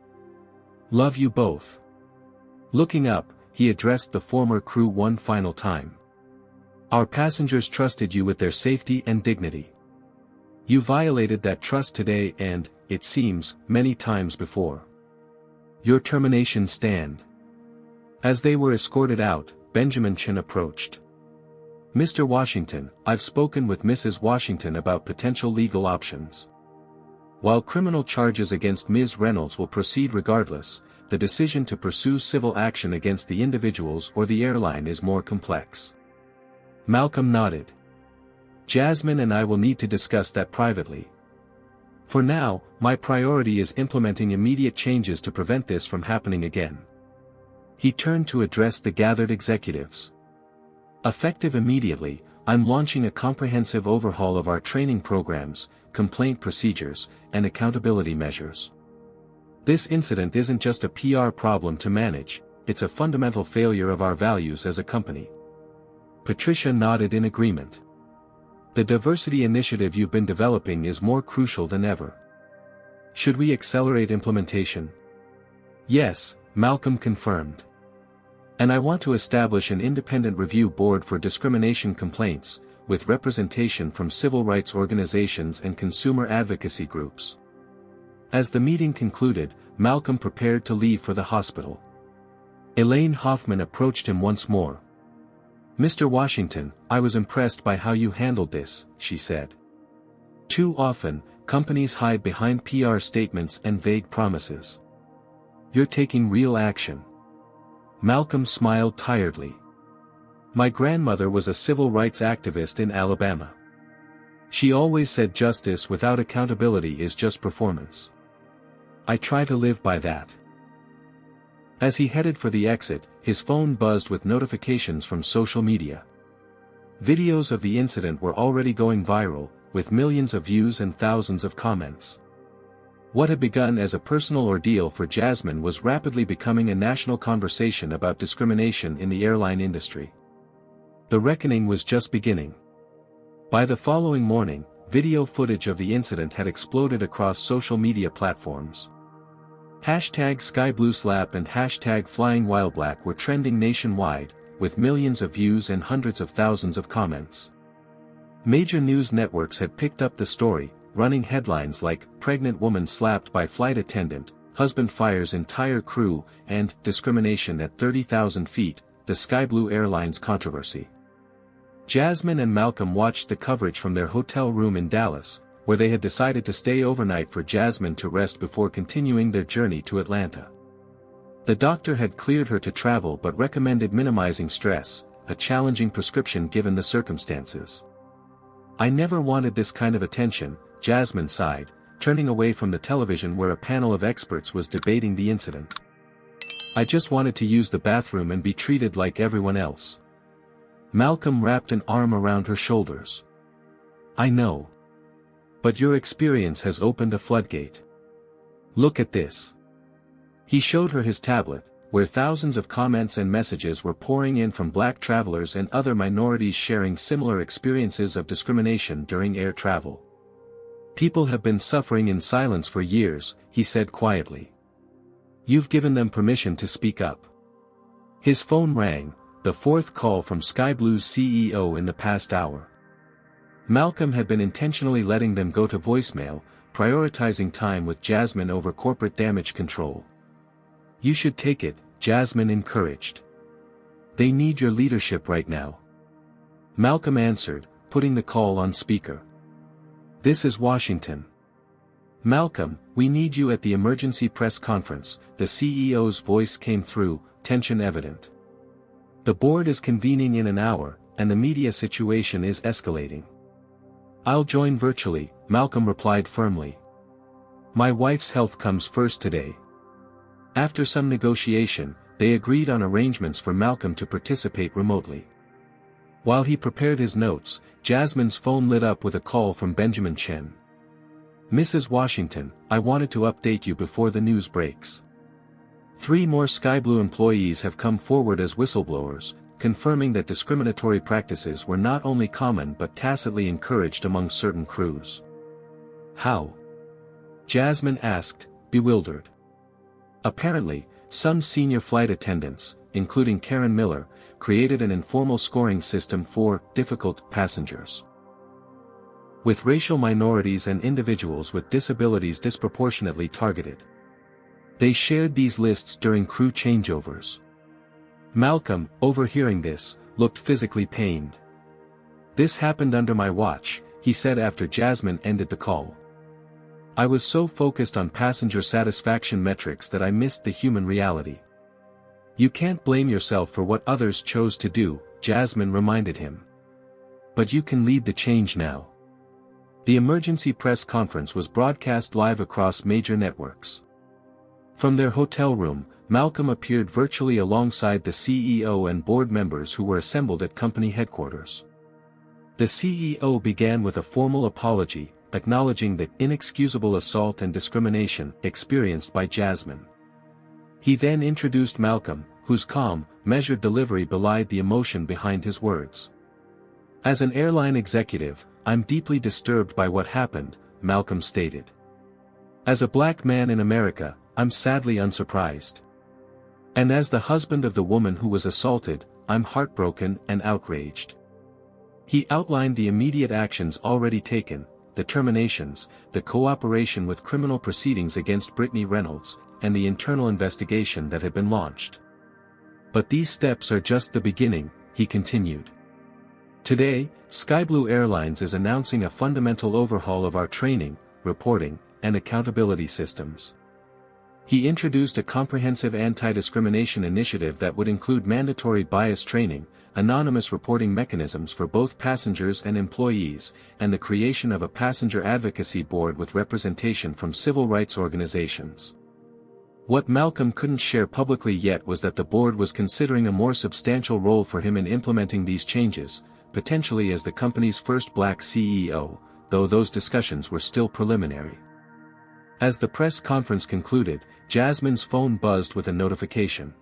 Love you both. Looking up, he addressed the former crew one final time. Our passengers trusted you with their safety and dignity. You violated that trust today and, it seems, many times before. Your termination stand. As they were escorted out, Benjamin Chin approached. Mr. Washington, I've spoken with Mrs. Washington about potential legal options. While criminal charges against Ms. Reynolds will proceed regardless, the decision to pursue civil action against the individuals or the airline is more complex. Malcolm nodded. Jasmine and I will need to discuss that privately. For now, my priority is implementing immediate changes to prevent this from happening again. He turned to address the gathered executives. Effective immediately, I'm launching a comprehensive overhaul of our training programs, complaint procedures, and accountability measures. This incident isn't just a PR problem to manage, it's a fundamental failure of our values as a company. Patricia nodded in agreement. The diversity initiative you've been developing is more crucial than ever. Should we accelerate implementation? Yes, Malcolm confirmed. And I want to establish an independent review board for discrimination complaints, with representation from civil rights organizations and consumer advocacy groups. As the meeting concluded, Malcolm prepared to leave for the hospital. Elaine Hoffman approached him once more. Mr. Washington, I was impressed by how you handled this, she said. Too often, companies hide behind PR statements and vague promises. You're taking real action. Malcolm smiled tiredly. My grandmother was a civil rights activist in Alabama. She always said justice without accountability is just performance. I try to live by that. As he headed for the exit, his phone buzzed with notifications from social media. Videos of the incident were already going viral, with millions of views and thousands of comments. What had begun as a personal ordeal for Jasmine was rapidly becoming a national conversation about discrimination in the airline industry. The reckoning was just beginning. By the following morning, video footage of the incident had exploded across social media platforms. #SkyBlueSlap and #FlyingWhileblack were trending nationwide, with millions of views and hundreds of thousands of comments. Major news networks had picked up the story, running headlines like, "Pregnant Woman Slapped by Flight Attendant," husband fires entire crew, and discrimination at 30,000 feet, the Skyblue Airlines controversy. Jasmine and Malcolm watched the coverage from their hotel room in Dallas, where they had decided to stay overnight for Jasmine to rest before continuing their journey to Atlanta. The doctor had cleared her to travel but recommended minimizing stress, a challenging prescription given the circumstances. "I never wanted this kind of attention," Jasmine sighed, turning away from the television where a panel of experts was debating the incident. "I just wanted to use the bathroom and be treated like everyone else." Malcolm wrapped an arm around her shoulders. "I know. But your experience has opened a floodgate. Look at this." He showed her his tablet, where thousands of comments and messages were pouring in from black travelers and other minorities sharing similar experiences of discrimination during air travel. "People have been suffering in silence for years," he said quietly. "You've given them permission to speak up." His phone rang, the fourth call from Skyblue's CEO in the past hour. Malcolm had been intentionally letting them go to voicemail, prioritizing time with Jasmine over corporate damage control. "You should take it," Jasmine encouraged. "They need your leadership right now." Malcolm answered, putting the call on speaker. "This is Washington." "Malcolm, we need you at the emergency press conference," the CEO's voice came through, tension evident. "The board is convening in an hour, and the media situation is escalating." "I'll join virtually," Malcolm replied firmly. "My wife's health comes first today." After some negotiation, they agreed on arrangements for Malcolm to participate remotely. While he prepared his notes, Jasmine's phone lit up with a call from Benjamin Chen. "Mrs. Washington, I wanted to update you before the news breaks. 3 more Skyblue employees have come forward as whistleblowers, confirming that discriminatory practices were not only common but tacitly encouraged among certain crews." "How?" Jasmine asked, bewildered. "Apparently, some senior flight attendants, including Karen Miller, created an informal scoring system for difficult passengers, with racial minorities and individuals with disabilities disproportionately targeted. They shared these lists during crew changeovers." Malcolm, overhearing this, looked physically pained. "This happened under my watch," he said after Jasmine ended the call. "I was so focused on passenger satisfaction metrics that I missed the human reality." "You can't blame yourself for what others chose to do," Jasmine reminded him. "But you can lead the change now." The emergency press conference was broadcast live across major networks. From their hotel room, Malcolm appeared virtually alongside the CEO and board members who were assembled at company headquarters. The CEO began with a formal apology, acknowledging the inexcusable assault and discrimination experienced by Jasmine. He then introduced Malcolm, whose calm, measured delivery belied the emotion behind his words. "As an airline executive, I'm deeply disturbed by what happened," Malcolm stated. "As a black man in America, I'm sadly unsurprised. And as the husband of the woman who was assaulted, I'm heartbroken and outraged." He outlined the immediate actions already taken, the terminations, the cooperation with criminal proceedings against Brittany Reynolds, and the internal investigation that had been launched. "But these steps are just the beginning," he continued. "Today, Skyblue Airlines is announcing a fundamental overhaul of our training, reporting, and accountability systems." He introduced a comprehensive anti-discrimination initiative that would include mandatory bias training, anonymous reporting mechanisms for both passengers and employees, and the creation of a passenger advocacy board with representation from civil rights organizations. What Malcolm couldn't share publicly yet was that the board was considering a more substantial role for him in implementing these changes, potentially as the company's first black CEO, though those discussions were still preliminary. As the press conference concluded, Jasmine's phone buzzed with a notification.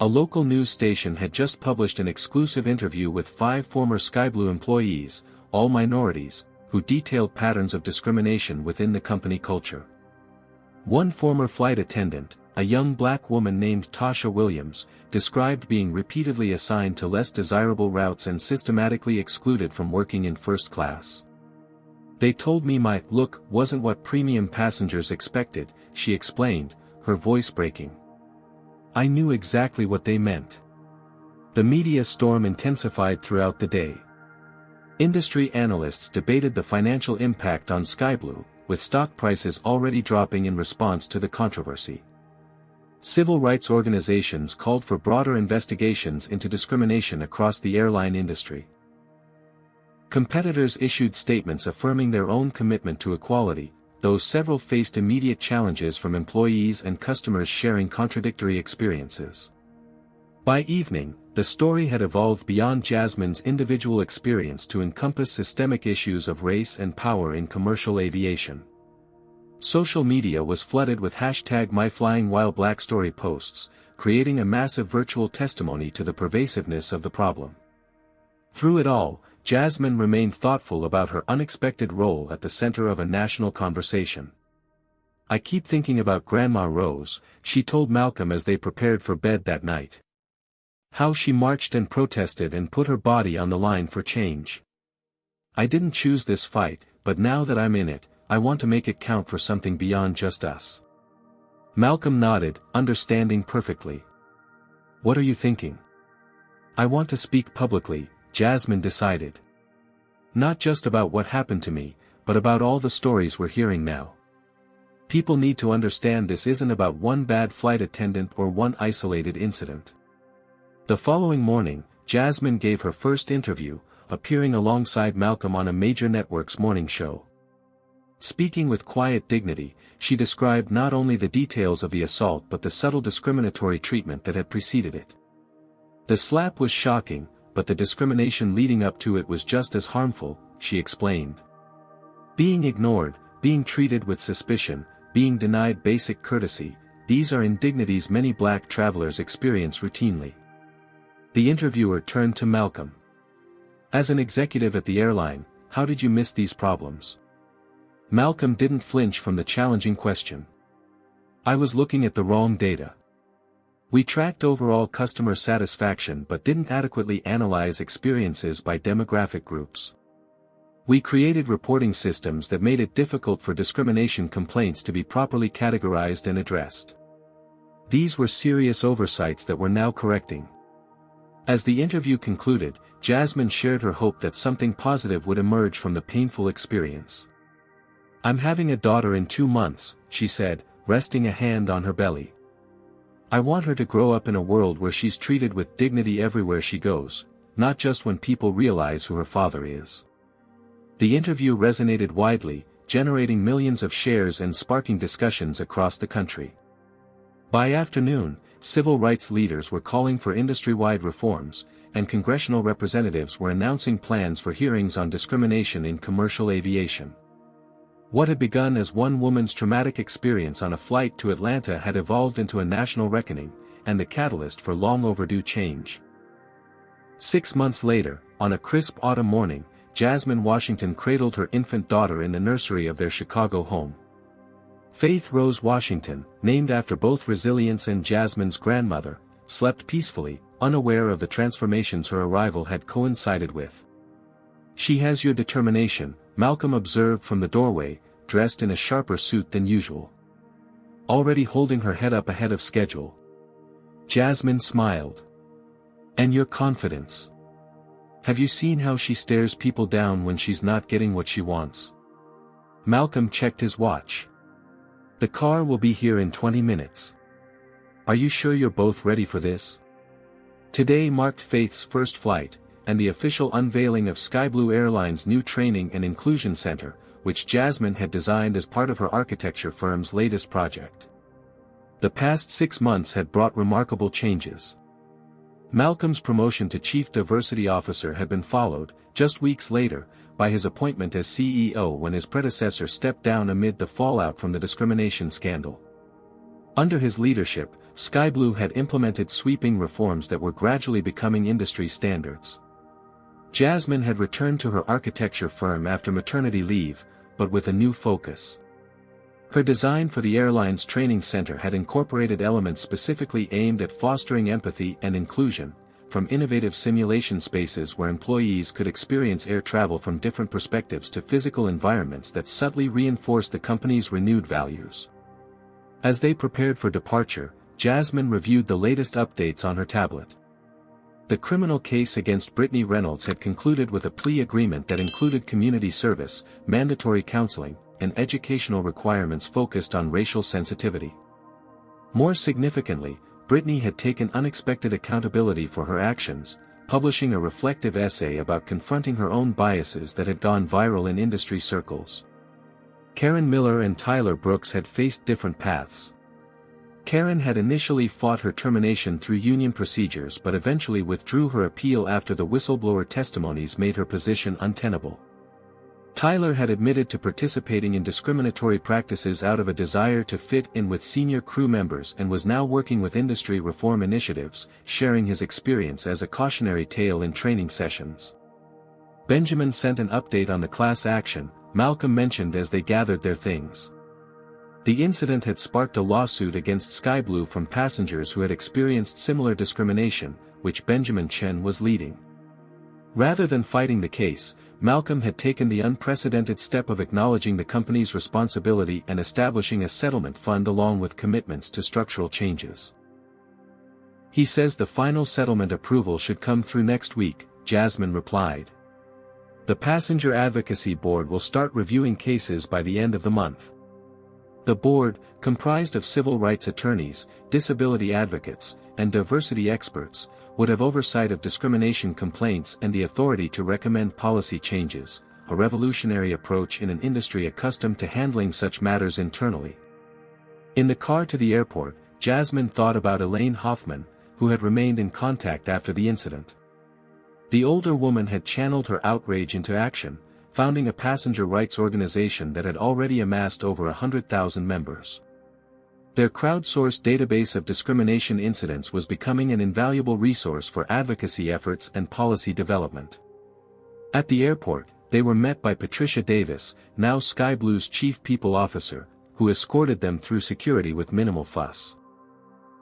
A local news station had just published an exclusive interview with 5 former Skyblue employees, all minorities, who detailed patterns of discrimination within the company culture. One former flight attendant, a young black woman named Tasha Williams, described being repeatedly assigned to less desirable routes and systematically excluded from working in first class. "They told me my look wasn't what premium passengers expected," she explained, her voice breaking. I knew exactly what they meant. The media storm intensified throughout the day. Industry analysts debated the financial impact on Skyblue, with stock prices already dropping in response to the controversy. Civil rights organizations called for broader investigations into discrimination across the airline industry. Competitors issued statements affirming their own commitment to equality, though several faced immediate challenges from employees and customers sharing contradictory experiences. By evening, the story had evolved beyond Jasmine's individual experience to encompass systemic issues of race and power in commercial aviation. Social media was flooded with #MyFlyingWhileBlackStory posts, creating a massive virtual testimony to the pervasiveness of the problem. Through it all, Jasmine remained thoughtful about her unexpected role at the center of a national conversation. I keep thinking about Grandma Rose, she told Malcolm as they prepared for bed that night. How she marched and protested and put her body on the line for change. I didn't choose this fight, but now that I'm in it, I want to make it count for something beyond just us. Malcolm nodded, understanding perfectly. What are you thinking? I want to speak publicly, Jasmine decided. Not just about what happened to me, but about all the stories we're hearing now. People need to understand this isn't about one bad flight attendant or one isolated incident. The following morning, Jasmine gave her first interview, appearing alongside Malcolm on a major network's morning show. Speaking with quiet dignity, she described not only the details of the assault but the subtle discriminatory treatment that had preceded it. The slap was shocking, but the discrimination leading up to it was just as harmful, she explained. Being ignored, being treated with suspicion, being denied basic courtesy, these are indignities many black travelers experience routinely. The interviewer turned to Malcolm. As an executive at the airline, how did you miss these problems? Malcolm didn't flinch from the challenging question. I was looking at the wrong data. We tracked overall customer satisfaction but didn't adequately analyze experiences by demographic groups. We created reporting systems that made it difficult for discrimination complaints to be properly categorized and addressed. These were serious oversights that we're now correcting. As the interview concluded, Jasmine shared her hope that something positive would emerge from the painful experience. I'm having a daughter in 2 months, she said, resting a hand on her belly. I want her to grow up in a world where she's treated with dignity everywhere she goes, not just when people realize who her father is. The interview resonated widely, generating millions of shares and sparking discussions across the country. By afternoon, civil rights leaders were calling for industry-wide reforms, and congressional representatives were announcing plans for hearings on discrimination in commercial aviation. What had begun as one woman's traumatic experience on a flight to Atlanta had evolved into a national reckoning, and the catalyst for long overdue change. 6 months later, on a crisp autumn morning, Jasmine Washington cradled her infant daughter in the nursery of their Chicago home. Faith Rose Washington, named after both Resilience and Jasmine's grandmother, slept peacefully, unaware of the transformations her arrival had coincided with. She has your determination, Malcolm observed from the doorway, dressed in a sharper suit than usual. Already holding her head up ahead of schedule. Jasmine smiled. And your confidence. Have you seen how she stares people down when she's not getting what she wants? Malcolm checked his watch. The car will be here in 20 minutes. Are you sure you're both ready for this? Today marked Faith's first flight, and the official unveiling of Skyblue Airlines' new Training and Inclusion Center, which Jasmine had designed as part of her architecture firm's latest project. The past 6 months had brought remarkable changes. Malcolm's promotion to Chief Diversity Officer had been followed, just weeks later, by his appointment as CEO when his predecessor stepped down amid the fallout from the discrimination scandal. Under his leadership, Skyblue had implemented sweeping reforms that were gradually becoming industry standards. Jasmine had returned to her architecture firm after maternity leave, but with a new focus. Her design for the airline's training center had incorporated elements specifically aimed at fostering empathy and inclusion, from innovative simulation spaces where employees could experience air travel from different perspectives to physical environments that subtly reinforced the company's renewed values. As they prepared for departure, Jasmine reviewed the latest updates on her tablet. The criminal case against Brittany Reynolds had concluded with a plea agreement that included community service, mandatory counseling, and educational requirements focused on racial sensitivity. More significantly, Brittany had taken unexpected accountability for her actions, publishing a reflective essay about confronting her own biases that had gone viral in industry circles. Karen Miller and Tyler Brooks had faced different paths. Karen had initially fought her termination through union procedures but eventually withdrew her appeal after the whistleblower testimonies made her position untenable. Tyler had admitted to participating in discriminatory practices out of a desire to fit in with senior crew members and was now working with industry reform initiatives, sharing his experience as a cautionary tale in training sessions. Benjamin sent an update on the class action, Malcolm mentioned as they gathered their things. The incident had sparked a lawsuit against Sky Blue from passengers who had experienced similar discrimination, which Benjamin Chen was leading. Rather than fighting the case, Malcolm had taken the unprecedented step of acknowledging the company's responsibility and establishing a settlement fund along with commitments to structural changes. He says the final settlement approval should come through next week, Jasmine replied. The Passenger Advocacy Board will start reviewing cases by the end of the month. The board, comprised of civil rights attorneys, disability advocates, and diversity experts, would have oversight of discrimination complaints and the authority to recommend policy changes, a revolutionary approach in an industry accustomed to handling such matters internally. In the car to the airport, Jasmine thought about Elaine Hoffman, who had remained in contact after the incident. The older woman had channeled her outrage into action, founding a passenger rights organization that had already amassed over 100,000 members. Their crowdsourced database of discrimination incidents was becoming an invaluable resource for advocacy efforts and policy development. At the airport, they were met by Patricia Davis, now Sky Blue's chief people officer, who escorted them through security with minimal fuss.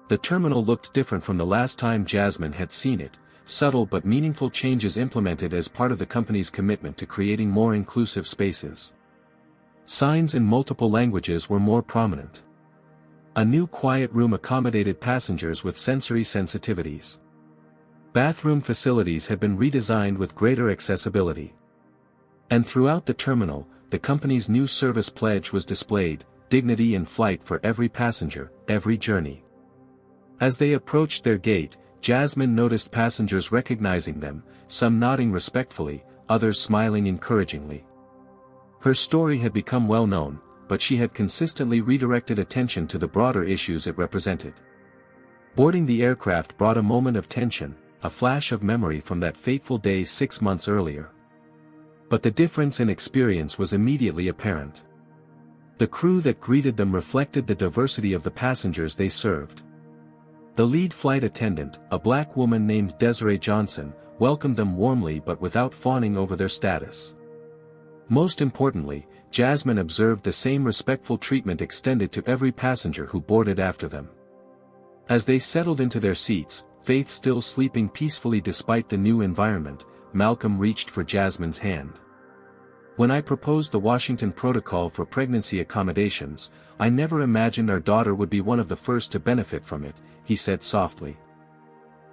The terminal looked different from the last time Jasmine had seen it, subtle but meaningful changes implemented as part of the company's commitment to creating more inclusive spaces. Signs in multiple languages were more prominent. A new quiet room accommodated passengers with sensory sensitivities. Bathroom facilities had been redesigned with greater accessibility. And throughout the terminal, the company's new service pledge was displayed: dignity in flight for every passenger, every journey. As they approached their gate, Jasmine noticed passengers recognizing them, some nodding respectfully, others smiling encouragingly. Her story had become well known, but she had consistently redirected attention to the broader issues it represented. Boarding the aircraft brought a moment of tension, a flash of memory from that fateful day 6 months earlier. But the difference in experience was immediately apparent. The crew that greeted them reflected the diversity of the passengers they served. The lead flight attendant, a black woman named Desiree Johnson, welcomed them warmly but without fawning over their status. Most importantly, Jasmine observed the same respectful treatment extended to every passenger who boarded after them. As they settled into their seats, Faith still sleeping peacefully despite the new environment, Malcolm reached for Jasmine's hand. "When I proposed the Washington Protocol for Pregnancy Accommodations, I never imagined our daughter would be one of the first to benefit from it," he said softly.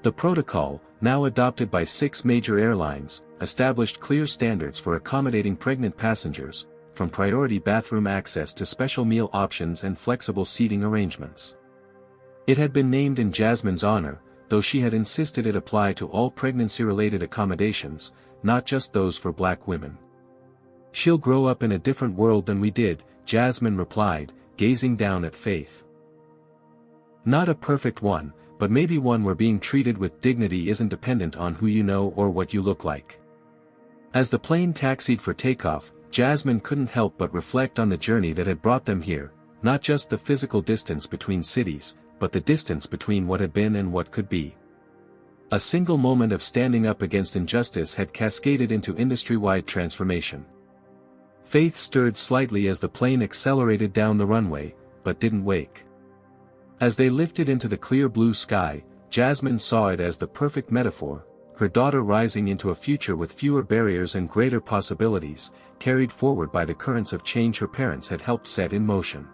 The protocol, now adopted by 6 major airlines, established clear standards for accommodating pregnant passengers, from priority bathroom access to special meal options and flexible seating arrangements. It had been named in Jasmine's honor, though she had insisted it apply to all pregnancy-related accommodations, not just those for black women. "She'll grow up in a different world than we did," Jasmine replied, gazing down at Faith. "Not a perfect one, but maybe one where being treated with dignity isn't dependent on who you know or what you look like." As the plane taxied for takeoff, Jasmine couldn't help but reflect on the journey that had brought them here, not just the physical distance between cities, but the distance between what had been and what could be. A single moment of standing up against injustice had cascaded into industry-wide transformation. Faith stirred slightly as the plane accelerated down the runway, but didn't wake. As they lifted into the clear blue sky, Jasmine saw it as the perfect metaphor, her daughter rising into a future with fewer barriers and greater possibilities, carried forward by the currents of change her parents had helped set in motion.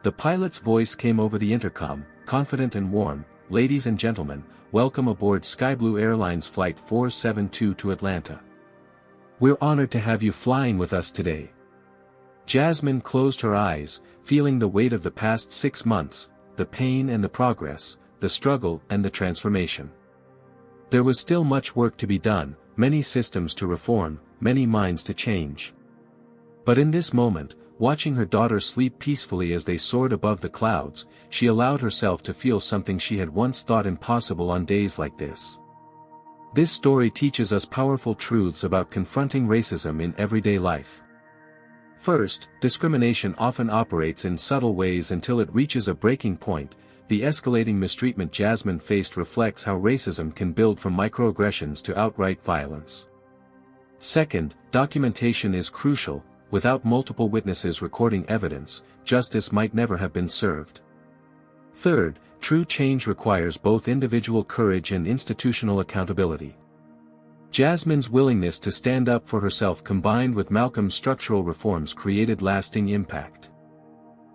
The pilot's voice came over the intercom, confident and warm. "Ladies and gentlemen, welcome aboard Skyblue Airlines Flight 472 to Atlanta. We're honored to have you flying with us today." Jasmine closed her eyes, feeling the weight of the past 6 months, the pain and the progress, the struggle and the transformation. There was still much work to be done, many systems to reform, many minds to change. But in this moment, watching her daughter sleep peacefully as they soared above the clouds, she allowed herself to feel something she had once thought impossible on days like this. This story teaches us powerful truths about confronting racism in everyday life. First, discrimination often operates in subtle ways until it reaches a breaking point. The escalating mistreatment Jasmine faced reflects how racism can build from microaggressions to outright violence. Second, documentation is crucial. Without multiple witnesses recording evidence, justice might never have been served. Third, true change requires both individual courage and institutional accountability. Jasmine's willingness to stand up for herself combined with Malcolm's structural reforms created lasting impact.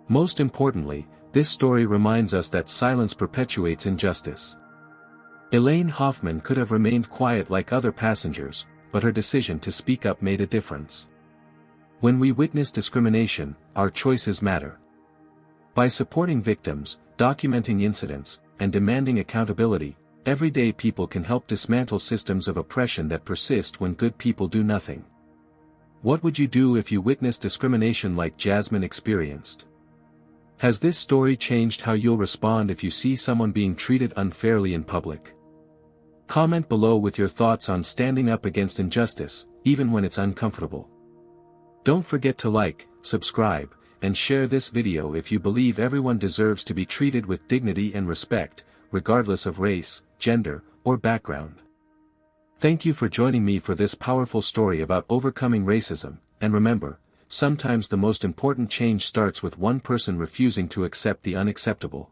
Most importantly, this story reminds us that silence perpetuates injustice. Elaine Hoffman could have remained quiet like other passengers, but her decision to speak up made a difference. When we witness discrimination, our choices matter. By supporting victims, documenting incidents, and demanding accountability, everyday people can help dismantle systems of oppression that persist when good people do nothing. What would you do if you witnessed discrimination like Jasmine experienced? Has this story changed how you'll respond if you see someone being treated unfairly in public? Comment below with your thoughts on standing up against injustice, even when it's uncomfortable. Don't forget to like, subscribe, and share this video if you believe everyone deserves to be treated with dignity and respect, regardless of race, gender, or background. Thank you for joining me for this powerful story about overcoming racism, and remember, sometimes the most important change starts with one person refusing to accept the unacceptable.